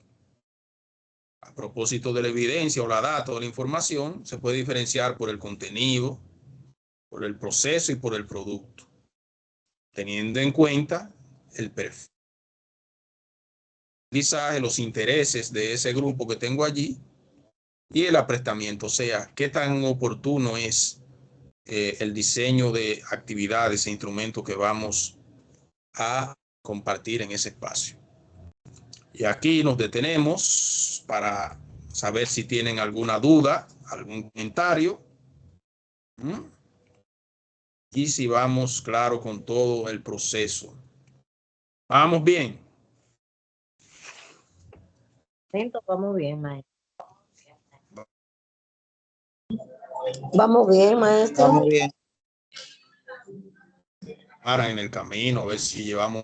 a propósito de la evidencia o la data o la información, se puede diferenciar por el contenido, por el proceso y por el producto, teniendo en cuenta el perfil, los intereses de ese grupo que tengo allí y el aprestamiento, o sea, qué tan oportuno es el diseño de actividades e instrumentos que vamos a compartir en ese espacio. Y aquí nos detenemos para saber si tienen alguna duda, algún comentario. Y si vamos claro con todo el proceso. ¿Vamos bien? Vamos bien, maestro. Vamos bien, maestro. Vamos bien. Para en el camino, a ver si llevamos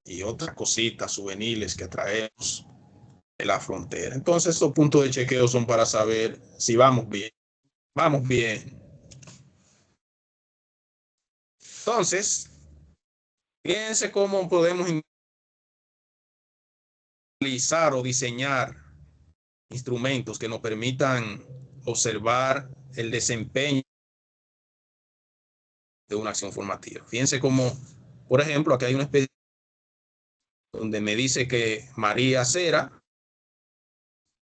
y otras cositas, souvenirs que traemos de la frontera. Entonces, estos puntos de chequeo son para saber si vamos bien. Vamos bien. Entonces, fíjense cómo podemos realizar o diseñar instrumentos que nos permitan observar el desempeño de una acción formativa. Fíjense cómo, por ejemplo, aquí hay una especie donde me dice que María Cera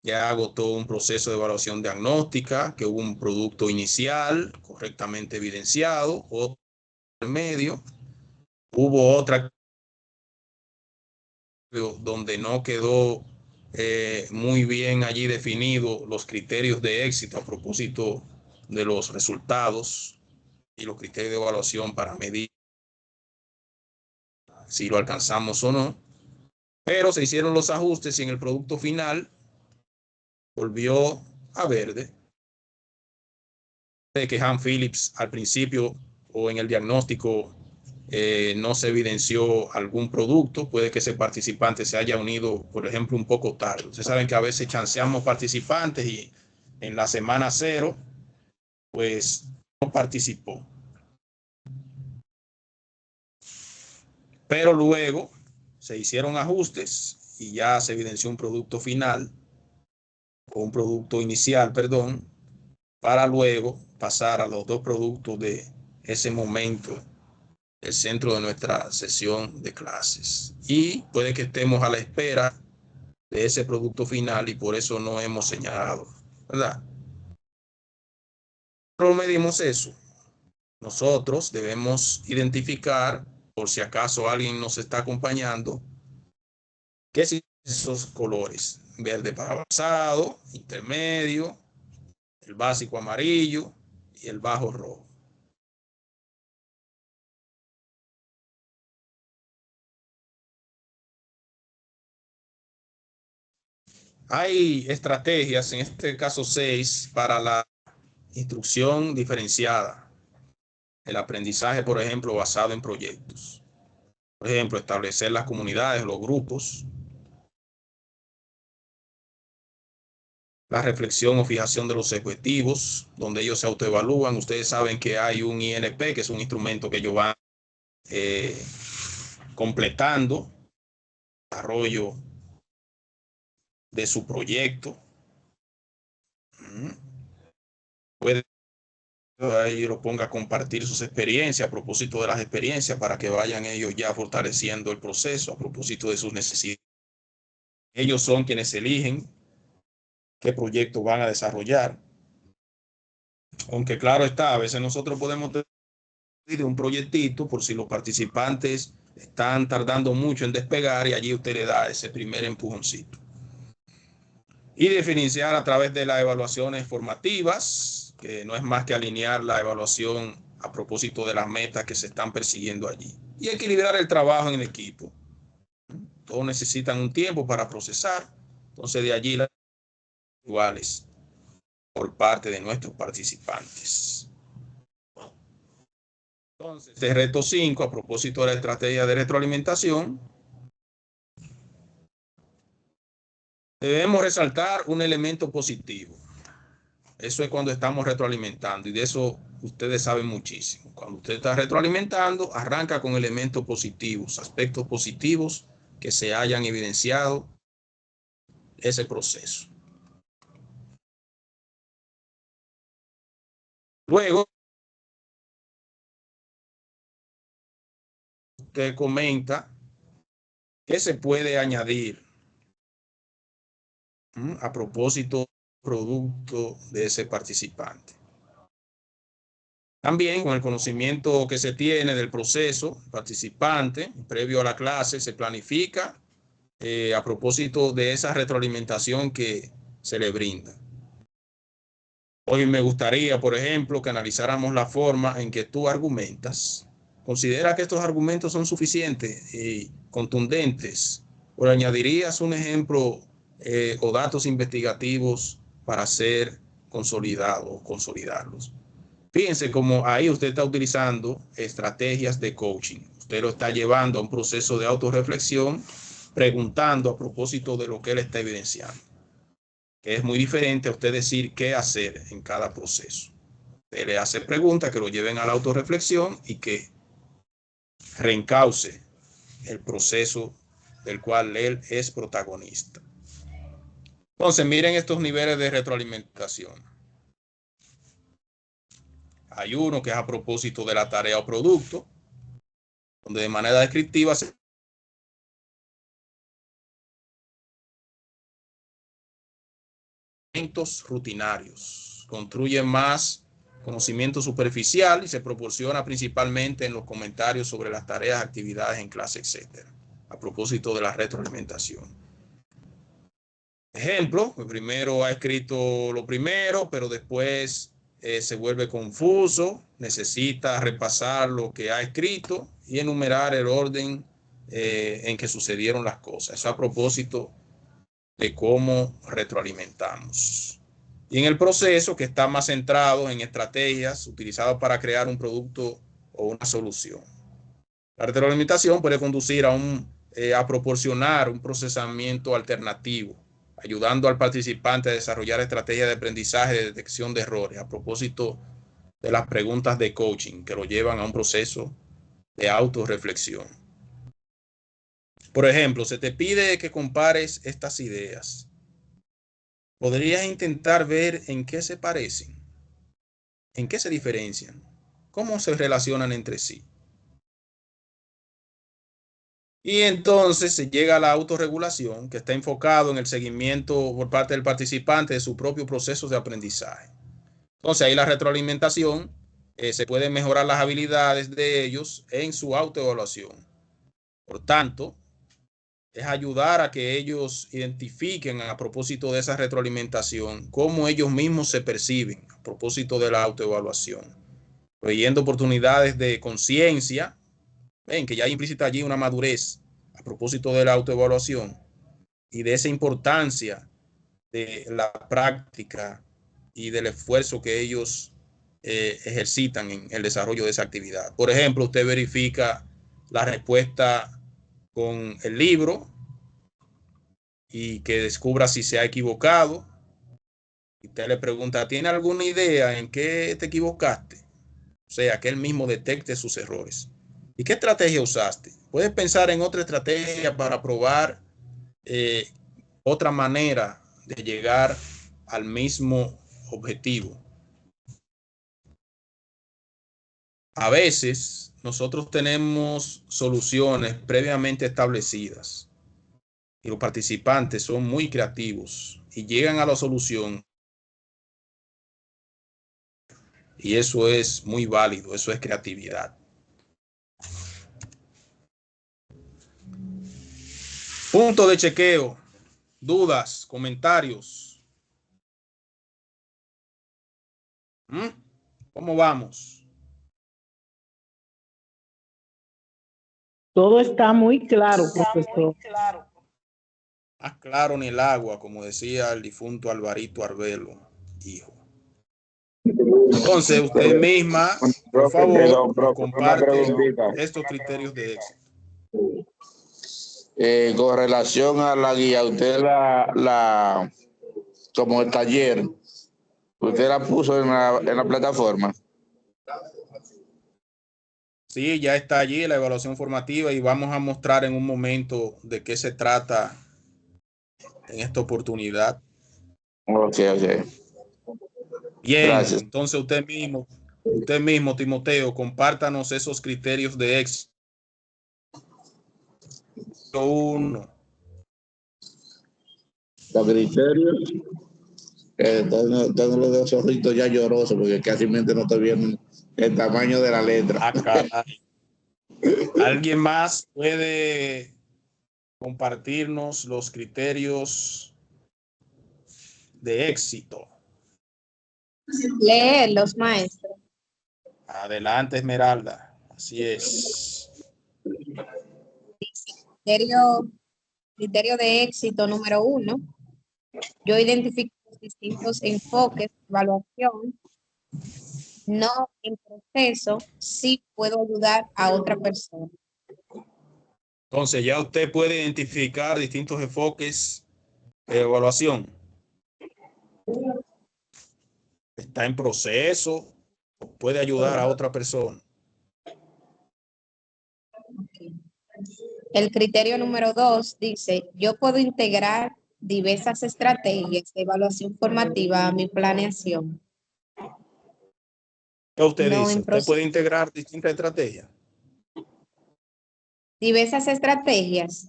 ya agotó un proceso de evaluación diagnóstica, que hubo un producto inicial correctamente evidenciado, otro medio, hubo otra donde no quedó muy bien allí definido los criterios de éxito a propósito de los resultados y los criterios de evaluación para medir si lo alcanzamos o no, pero se hicieron los ajustes y en el producto final volvió a verde. De que Han Phillips al principio o en el diagnóstico no se evidenció algún producto, puede que ese participante se haya unido, por ejemplo, un poco tarde. Ustedes saben que a veces chanceamos participantes y en la semana 0, pues no participó. Pero luego se hicieron ajustes y ya se evidenció un producto final, o un producto inicial, perdón, para luego pasar a los 2 productos de ese momento, el centro de nuestra sesión de clases. Y puede que estemos a la espera de ese producto final y por eso no hemos señalado, ¿verdad? ¿Cómo medimos eso? Nosotros debemos identificar, por si acaso alguien nos está acompañando, qué son esos colores: verde para avanzado, intermedio, el básico amarillo y el bajo rojo. Hay estrategias, en este caso 6, para la instrucción diferenciada. El aprendizaje, por ejemplo, basado en proyectos. Por ejemplo, establecer las comunidades, los grupos. La reflexión o fijación de los objetivos, donde ellos se autoevalúan. Ustedes saben que hay un INP, que es un instrumento que ellos van completando el desarrollo de su proyecto. Puede ahí lo ponga a compartir sus experiencias, a propósito de las experiencias, para que vayan ellos ya fortaleciendo el proceso a propósito de sus necesidades. Ellos son quienes eligen qué proyecto van a desarrollar. Aunque claro está, a veces nosotros podemos tener un proyectito por si los participantes están tardando mucho en despegar y allí usted le da ese primer empujoncito. Y diferenciar a través de las evaluaciones formativas, que no es más que alinear la evaluación a propósito de las metas que se están persiguiendo allí. Y equilibrar el trabajo en equipo. Todos necesitan un tiempo para procesar, entonces de allí las iguales por parte de nuestros participantes. Entonces, este reto 5, a propósito de la estrategia de retroalimentación, debemos resaltar un elemento positivo. Eso es cuando estamos retroalimentando, y de eso ustedes saben muchísimo. Cuando usted está retroalimentando, arranca con elementos positivos, aspectos positivos que se hayan evidenciado ese proceso. Luego, usted comenta qué se puede añadir a propósito del producto de ese participante. También con el conocimiento que se tiene del proceso participante, previo a la clase, se planifica a propósito de esa retroalimentación que se le brinda. Hoy me gustaría, por ejemplo, que analizáramos la forma en que tú argumentas. ¿Considera que estos argumentos son suficientes y contundentes? ¿O añadirías un ejemplo o datos investigativos para ser consolidarlos? Fíjense cómo ahí usted está utilizando estrategias de coaching. Usted lo está llevando a un proceso de autorreflexión, preguntando a propósito de lo que él está evidenciando. Que es muy diferente a usted decir qué hacer en cada proceso. Usted le hace preguntas que lo lleven a la autorreflexión y que reencauce el proceso del cual él es protagonista. Entonces, miren estos niveles de retroalimentación. Hay uno que es a propósito de la tarea o producto, donde de manera descriptiva se procedimientos rutinarios. Construye más conocimiento superficial y se proporciona principalmente en los comentarios sobre las tareas, actividades en clase, etc. A propósito de la retroalimentación. Ejemplo, el primero ha escrito lo primero, pero después se vuelve confuso, necesita repasar lo que ha escrito y enumerar el orden en que sucedieron las cosas. Eso a propósito de cómo retroalimentamos. Y en el proceso, que está más centrado en estrategias utilizadas para crear un producto o una solución. La retroalimentación puede conducir a proporcionar un procesamiento alternativo, ayudando al participante a desarrollar estrategias de aprendizaje de detección de errores, a propósito de las preguntas de coaching que lo llevan a un proceso de autorreflexión. Por ejemplo, se te pide que compares estas ideas. Podrías intentar ver en qué se parecen, en qué se diferencian, cómo se relacionan entre sí. Y entonces se llega a la autorregulación, que está enfocado en el seguimiento por parte del participante de su propio proceso de aprendizaje. Entonces ahí la retroalimentación, se pueden mejorar las habilidades de ellos en su autoevaluación. Por tanto, es ayudar a que ellos identifiquen, a propósito de esa retroalimentación, cómo ellos mismos se perciben a propósito de la autoevaluación, proveyendo oportunidades de conciencia. Ven que ya hay implícita allí una madurez a propósito de la autoevaluación y de esa importancia de la práctica y del esfuerzo que ellos ejercitan en el desarrollo de esa actividad. Por ejemplo, usted verifica la respuesta con el libro y que descubra si se ha equivocado. Y usted le pregunta, ¿tiene alguna idea en qué te equivocaste? O sea, que él mismo detecte sus errores. ¿Y qué estrategia usaste? Puedes pensar en otra estrategia para probar otra manera de llegar al mismo objetivo. A veces nosotros tenemos soluciones previamente establecidas y los participantes son muy creativos y llegan a la solución, y eso es muy válido, eso es creatividad. Punto de chequeo, dudas, comentarios. ¿Cómo vamos? Todo está muy claro, profesor. Más claro ni el agua, como decía el difunto Alvarito Arbelo, hijo. Entonces, usted misma, por favor, nos comparte estos criterios de éxito. Con relación a la guía, usted como el taller, usted la puso en la plataforma. Sí, ya está allí la evaluación formativa y vamos a mostrar en un momento de qué se trata en esta oportunidad. Ok. Bien, Gracias. entonces usted mismo, Timoteo, compártanos esos criterios de éxito. 1. Los criterios. Tengo los dos ojitos ya llorosos porque casi no estoy viendo el tamaño de la letra. ¿Alguien más puede compartirnos los criterios de éxito? Léelos, maestro. Adelante, Esmeralda. Así es. Criterio de éxito número 1. Yo identifico los distintos enfoques de evaluación. No en proceso, sí puedo ayudar a otra persona. Entonces, ya usted puede identificar distintos enfoques de evaluación. Está en proceso, puede ayudar a otra persona. El criterio número 2 dice, yo puedo integrar diversas estrategias de evaluación formativa a mi planeación. ¿Qué usted No dice? en ¿Usted proceso. puede integrar distintas estrategias? Diversas estrategias.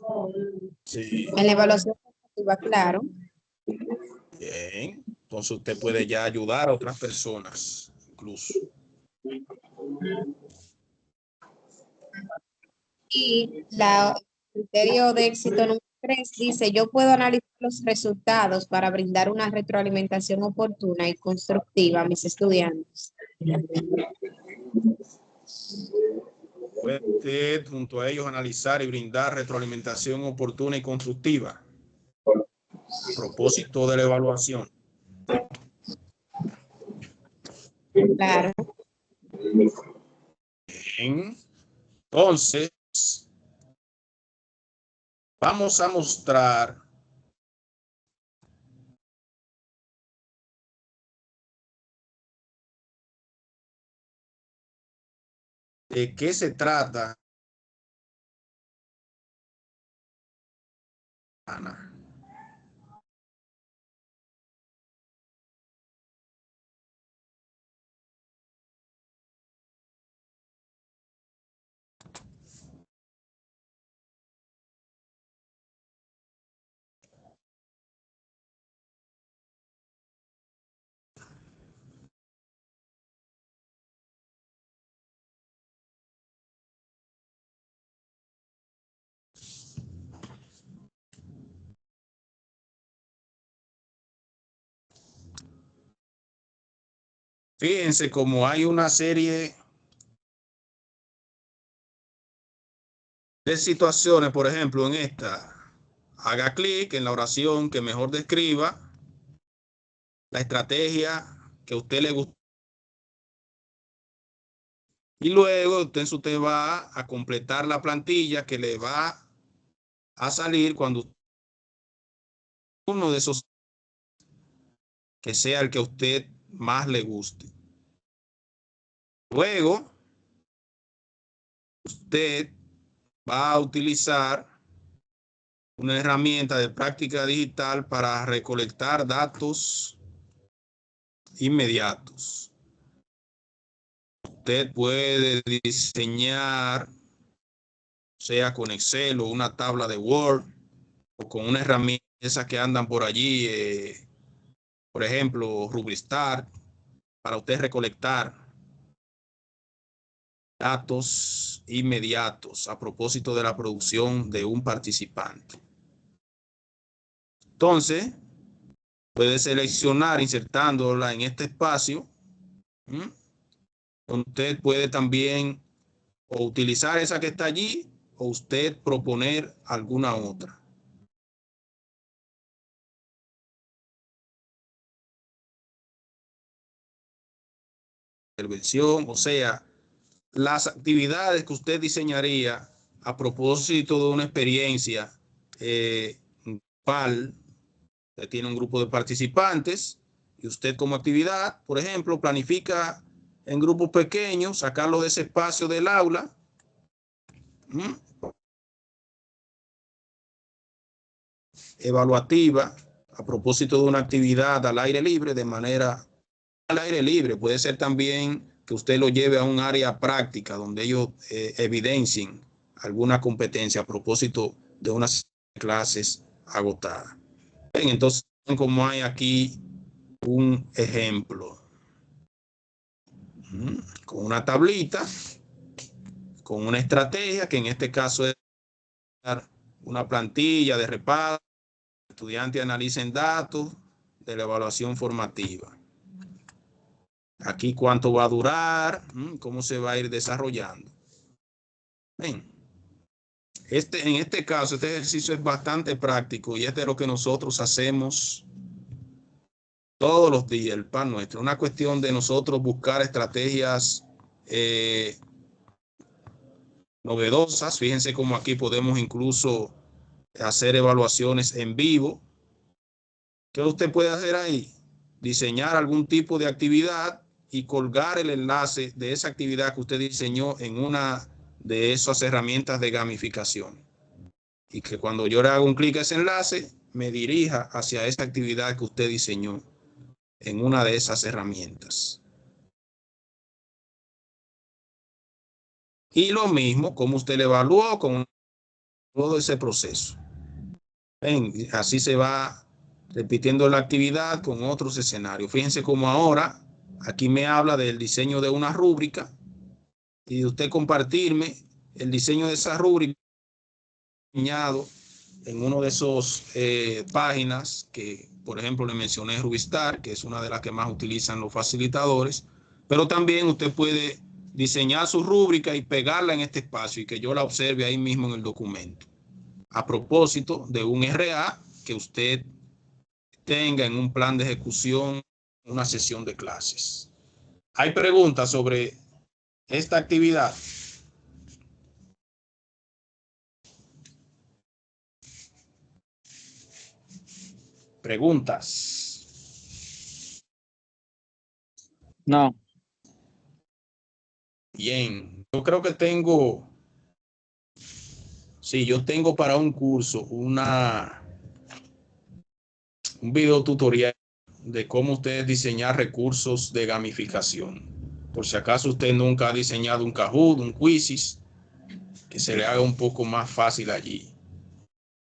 Sí. En la evaluación formativa, claro. Bien. Entonces usted puede ya ayudar a otras personas incluso. Y el criterio de éxito número 3 dice, yo puedo analizar los resultados para brindar una retroalimentación oportuna y constructiva a mis estudiantes. Puede usted junto a ellos analizar y brindar retroalimentación oportuna y constructiva a propósito de la evaluación. Claro. Entonces, vamos a mostrar de qué se trata. Ana. Fíjense cómo hay una serie de situaciones, por ejemplo, en esta. Haga clic en la oración que mejor describa la estrategia que a usted le gusta. Y luego usted va a completar la plantilla que le va a salir cuando uno de esos que sea el que a usted más le guste. Luego, usted va a utilizar una herramienta de práctica digital para recolectar datos inmediatos. Usted puede diseñar, sea con Excel o una tabla de Word, o con una herramienta esas que andan por allí, por ejemplo, Rubristar, para usted recolectar datos inmediatos a propósito de la producción de un participante. Entonces, puede seleccionar insertándola en este espacio. Usted puede también o utilizar esa que está allí o usted proponer alguna otra. Intervención, o sea, las actividades que usted diseñaría a propósito de una experiencia grupal. Usted tiene un grupo de participantes y usted como actividad, por ejemplo, planifica en grupos pequeños, sacarlos de ese espacio del aula. Evaluativa a propósito de una actividad al aire libre, de manera al aire libre. Puede ser también que usted lo lleve a un área práctica donde ellos evidencien alguna competencia a propósito de unas clases agotadas. Bien, entonces, como hay aquí un ejemplo con una tablita, con una estrategia que en este caso es una plantilla de repaso. Estudiantes analicen datos de la evaluación formativa. Aquí cuánto va a durar, cómo se va a ir desarrollando. Bien. En este caso, este ejercicio es bastante práctico y es de lo que nosotros hacemos todos los días, el pan nuestro. Una cuestión de nosotros buscar estrategias novedosas. Fíjense cómo aquí podemos incluso hacer evaluaciones en vivo. ¿Qué usted puede hacer ahí? Diseñar algún tipo de actividad y colgar el enlace de esa actividad que usted diseñó en una de esas herramientas de gamificación. Y que cuando yo le haga un clic a ese enlace, me dirija hacia esa actividad que usted diseñó en una de esas herramientas. Y lo mismo, como usted le evaluó con todo ese proceso. Ven, así se va repitiendo la actividad con otros escenarios. Fíjense cómo ahora aquí me habla del diseño de una rúbrica y de usted compartirme el diseño de esa rúbrica en uno de esos páginas que, por ejemplo, le mencioné Rubistar, que es una de las que más utilizan los facilitadores, pero también usted puede diseñar su rúbrica y pegarla en este espacio y que yo la observe ahí mismo en el documento. A propósito de un RA que usted tenga en un plan de ejecución, una sesión de clases. ¿Hay preguntas sobre esta actividad? ¿Preguntas? No. Bien, yo creo que tengo, sí, yo tengo para un curso un video tutorial de cómo usted diseñar recursos de gamificación. Por si acaso usted nunca ha diseñado un Kahoot, un Quizzes, que se le haga un poco más fácil allí.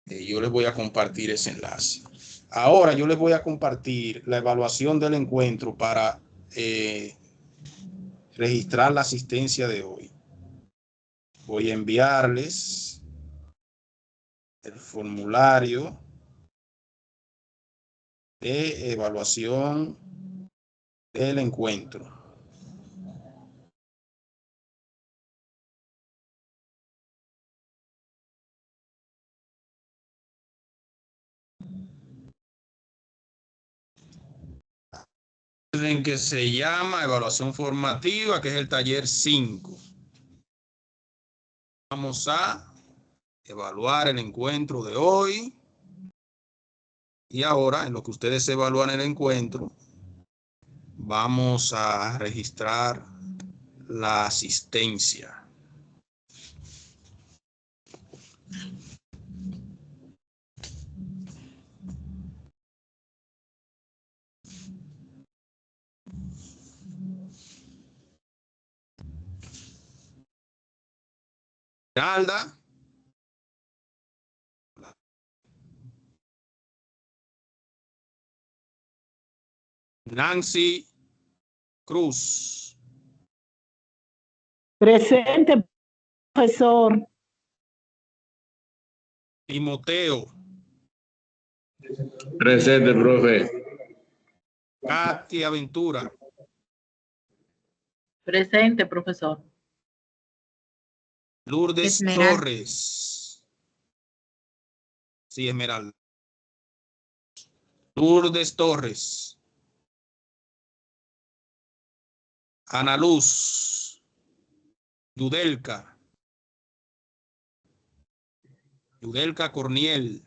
Yo les voy a compartir ese enlace. Ahora yo les voy a compartir la evaluación del encuentro para registrar la asistencia de hoy. Voy a enviarles el formulario de evaluación del encuentro. En que se llama evaluación formativa, que es el taller 5. Vamos a evaluar el encuentro de hoy. Y ahora, en lo que ustedes evalúan el encuentro, vamos a registrar la asistencia. Esmeralda. Nancy Cruz. Presente, profesor. Timoteo. Presente, profe. Katy Aventura. Presente, profesor. Lourdes Esmeralda. Torres. Sí, Esmeralda. Lourdes Torres. Ana Luz. Yudelka. Yudelka Corniel.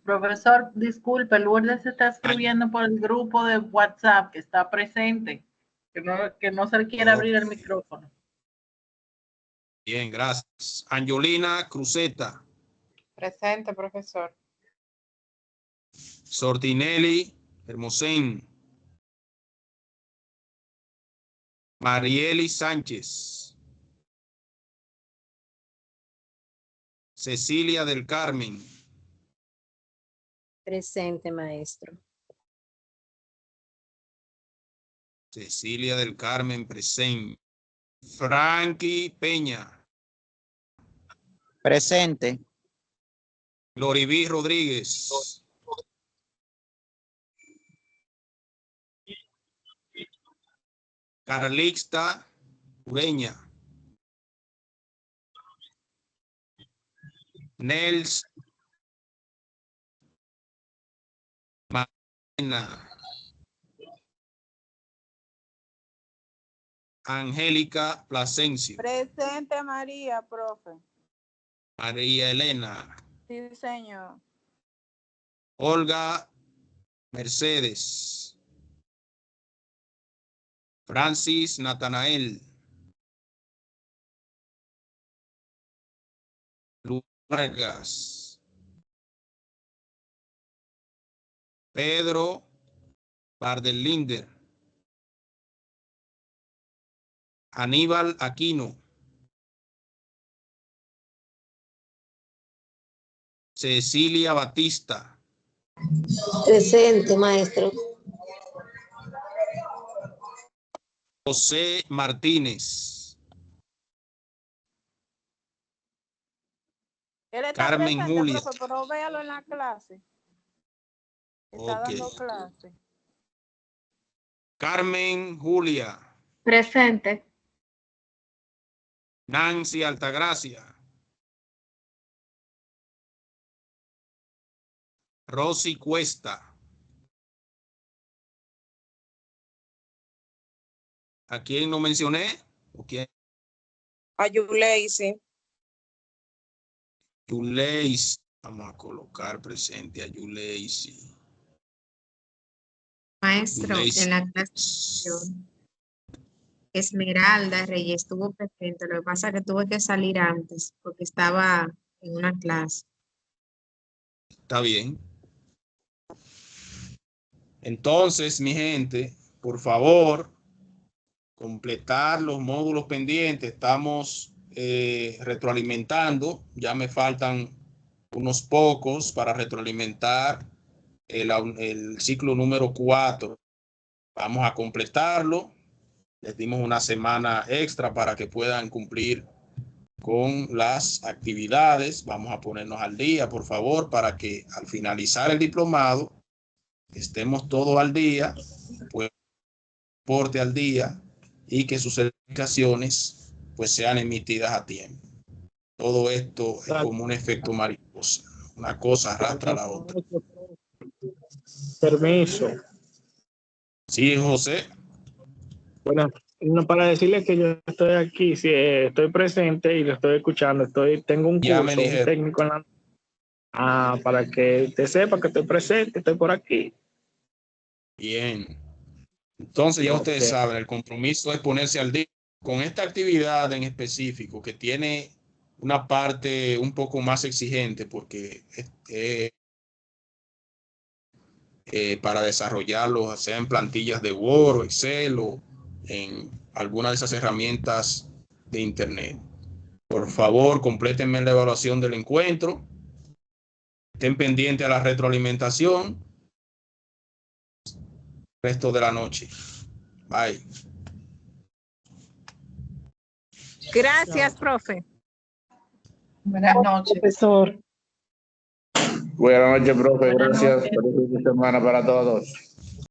Profesor, disculpe, Lourdes se está escribiendo por el grupo de WhatsApp que está presente, que no se quiere abrir el micrófono. Bien, gracias. Angelina Cruzeta. Presente, profesor. Sortinelli Hermosén. Marieli Sánchez. Cecilia del Carmen. Presente, maestro. Cecilia del Carmen presente. Frankie Peña. Presente. Gloriví Rodríguez. Carlixta Ureña. Nels Marina. Angélica Plasencia. Presente María, profe. María Elena. Sí, señor. Olga Mercedes. Francis Natanael. Luz Vargas. Pedro Bardellinder. Aníbal Aquino. Cecilia Batista. Presente, maestro. José Martínez. Él está Carmen presente, Julia. profe, pero véalo en la clase. Está Ok. dando clase. Carmen Julia. Presente. Nancy Altagracia. Rosy Cuesta. ¿A quién no mencioné? ¿O quién? A Yuleisi. Yuleisi. Vamos a colocar presente a Yuleisi. Maestro, Yuleisi. en la clase Esmeralda Reyes estuvo presente. Lo que pasa es que tuve que salir antes porque estaba en una clase. Está bien. Entonces, mi gente, por favor, completar los módulos pendientes. Estamos retroalimentando. Ya me faltan unos pocos para retroalimentar el ciclo número 4. Vamos a completarlo. Les dimos una semana extra para que puedan cumplir con las actividades. Vamos a ponernos al día, por favor, para que al finalizar el diplomado estemos todos al día, pues porte al día y que sus certificaciones pues sean emitidas a tiempo. Todo esto es como un efecto mariposa. Una cosa arrastra a la otra. Permiso. Sí, José. Bueno, no, para decirle que yo estoy aquí, sí, estoy presente y lo estoy escuchando. Tengo un Ya me curso, un dijeron. técnico en la... para que te sepa que estoy presente, estoy por aquí. Bien. Entonces ya ustedes Ok. saben, el compromiso es ponerse al día con esta actividad en específico que tiene una parte un poco más exigente porque para desarrollarlo, sea en plantillas de Word o Excel o en alguna de esas herramientas de Internet. Por favor, complétenme la evaluación del encuentro. Estén pendientes a la retroalimentación. Resto de la noche. Bye. Gracias, profe. Buenas noches. Profesor. Buenas noches, profe. Buenas Gracias. noches. Feliz fin de semana para todos.